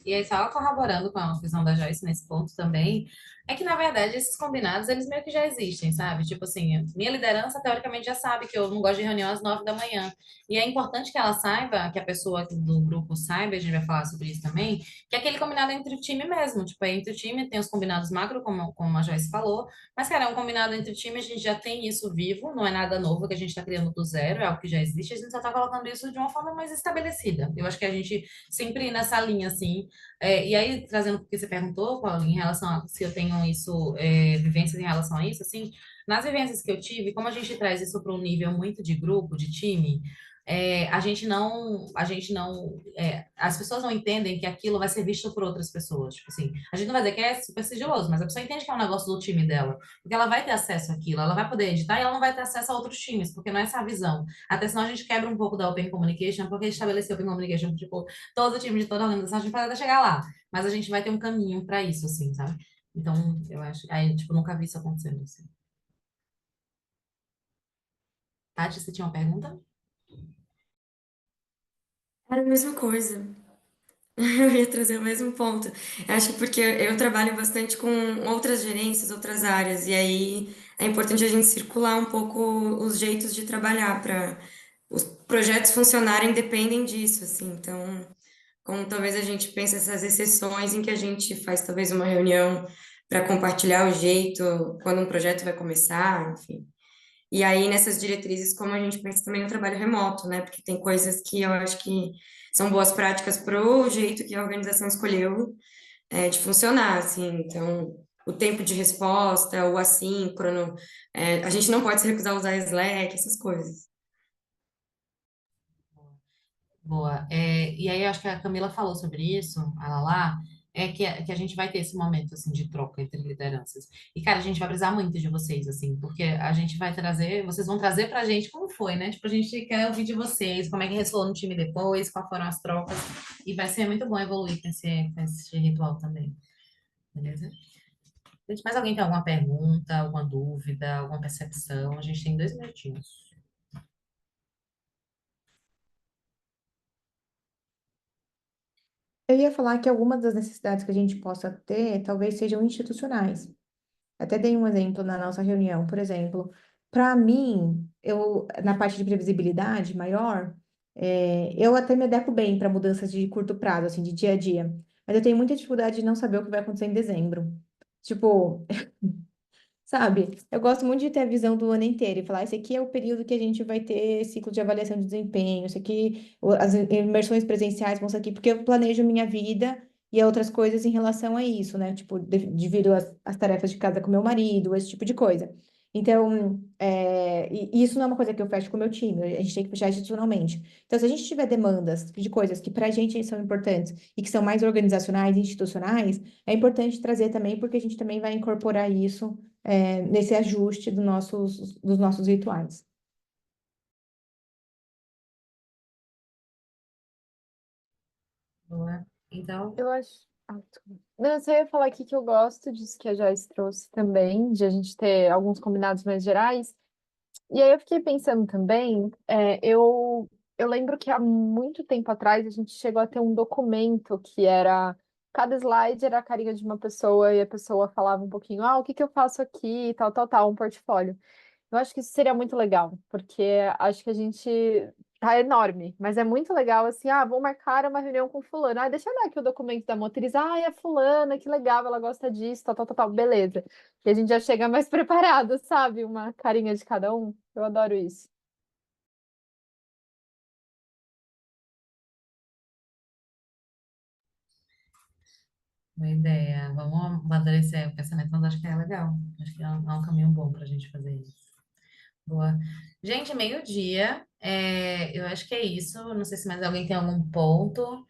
[SPEAKER 4] E aí, só corroborando com a visão da Joyce nesse ponto também, é que, na verdade, esses combinados, eles meio que já existem, sabe? Tipo assim, minha liderança, teoricamente, já sabe que eu não gosto de reunião às 9 da manhã. E é importante que ela saiba, que a pessoa do grupo saiba, a gente vai falar sobre isso também, que é aquele combinado entre o time mesmo. Tipo, é entre o time, tem os combinados macro, como a Joyce falou, mas, cara, é um combinado entre o time, a gente já tem isso vivo, não é nada novo que a gente está criando do zero, é algo que já existe, a gente só está colocando isso de uma forma mais estabelecida. Eu acho que a gente sempre ir nessa linha, assim. E aí, trazendo o que você perguntou, Paulo, em relação a se eu tenho isso, vivências em relação a isso, assim, nas vivências que eu tive, como a gente traz isso para um nível muito de grupo, de time, as pessoas não entendem que aquilo vai ser visto por outras pessoas. Tipo assim, a gente não vai dizer que é super sigiloso, mas a pessoa entende que é um negócio do time dela, porque ela vai ter acesso àquilo, ela vai poder editar e ela não vai ter acesso a outros times, porque não é essa a visão. Até senão a gente quebra um pouco da Open Communication, porque estabelecer Open Communication, tipo, todo time de toda a organização, a gente pode até chegar lá, mas a gente vai ter um caminho para isso, assim, sabe? Então, eu acho, aí, tipo, nunca vi isso acontecendo, assim. Tati, você tinha uma pergunta?
[SPEAKER 7] Era a mesma coisa. Eu ia trazer o mesmo ponto. Eu acho que porque eu trabalho bastante com outras gerências, outras áreas, e aí é importante a gente circular um pouco os jeitos de trabalhar para os projetos funcionarem dependem disso, assim. Então, como talvez a gente pense essas exceções em que a gente faz talvez uma reunião para compartilhar o jeito quando um projeto vai começar, enfim. E aí, nessas diretrizes, como a gente pensa também no trabalho remoto, né? Porque tem coisas que eu acho que são boas práticas para o jeito que a organização escolheu de funcionar, assim. Então, o tempo de resposta, o assíncrono, a gente não pode se recusar a usar Slack, essas coisas.
[SPEAKER 4] Boa. E aí, eu acho que a Camila falou sobre isso, a Lala, que a gente vai ter esse momento, assim, de troca entre lideranças. E, cara, a gente vai precisar muito de vocês, assim, porque a gente vai trazer, vocês vão trazer pra gente como foi, né? Tipo, a gente quer ouvir de vocês, como é que ressoou no time depois, quais foram as trocas, e vai ser muito bom evoluir com esse ritual também, beleza? Gente, mais alguém tem alguma pergunta, alguma dúvida, alguma percepção? A gente tem 2 minutinhos.
[SPEAKER 1] Eu ia falar que algumas das necessidades que a gente possa ter talvez sejam institucionais. Até dei um exemplo na nossa reunião, por exemplo, para mim, eu na parte de previsibilidade maior, eu até me adequo bem para mudanças de curto prazo, assim, de dia a dia, mas eu tenho muita dificuldade de não saber o que vai acontecer em dezembro. Tipo, sabe? Eu gosto muito de ter a visão do ano inteiro e falar, esse aqui é o período que a gente vai ter ciclo de avaliação de desempenho, esse aqui, as imersões presenciais vão ser aqui, porque eu planejo minha vida e outras coisas em relação a isso, né? Tipo, divido as tarefas de casa com meu marido, esse tipo de coisa. Então, e isso não é uma coisa que eu fecho com o meu time, a gente tem que fechar institucionalmente. Então, se a gente tiver demandas de coisas que para a gente são importantes e que são mais organizacionais e institucionais, é importante trazer também, porque a gente também vai incorporar isso nesse ajuste dos nossos rituais.
[SPEAKER 4] Boa. Então,
[SPEAKER 8] Eu acho. Desculpa. Não, eu só ia falar aqui que eu gosto disso que a Joyce trouxe também, de a gente ter alguns combinados mais gerais. E aí eu fiquei pensando também, eu lembro que há muito tempo atrás a gente chegou a ter um documento que era. Cada slide era a carinha de uma pessoa e a pessoa falava um pouquinho, o que que eu faço aqui, tal, tal, tal, um portfólio. Eu acho que isso seria muito legal, porque acho que a gente tá enorme, mas é muito legal assim, vou marcar uma reunião com fulano. Deixa eu olhar aqui o documento da motriz. É a fulana, que legal, ela gosta disso, tal, tal, tal, tal, beleza. E a gente já chega mais preparado, sabe? Uma carinha de cada um. Eu adoro isso.
[SPEAKER 4] uma ideia. Vamos amadurecer o pensamento, mas acho que é legal. Acho que é um caminho bom para a gente fazer isso. Boa. Gente, meio-dia. Eu acho que é isso. Não sei se mais alguém tem algum ponto.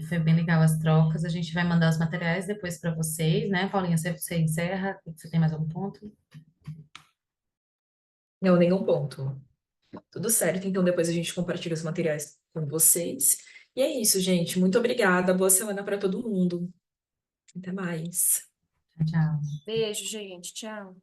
[SPEAKER 4] Foi bem legal as trocas. A gente vai mandar os materiais depois para vocês, né? Paulinha, você encerra? Você tem mais algum ponto?
[SPEAKER 3] Não, nenhum ponto. Tudo certo, então depois a gente compartilha os materiais com vocês. E é isso, gente. Muito obrigada. Boa semana para todo mundo. Até mais.
[SPEAKER 4] Tchau, tchau.
[SPEAKER 5] Beijo, gente. Tchau.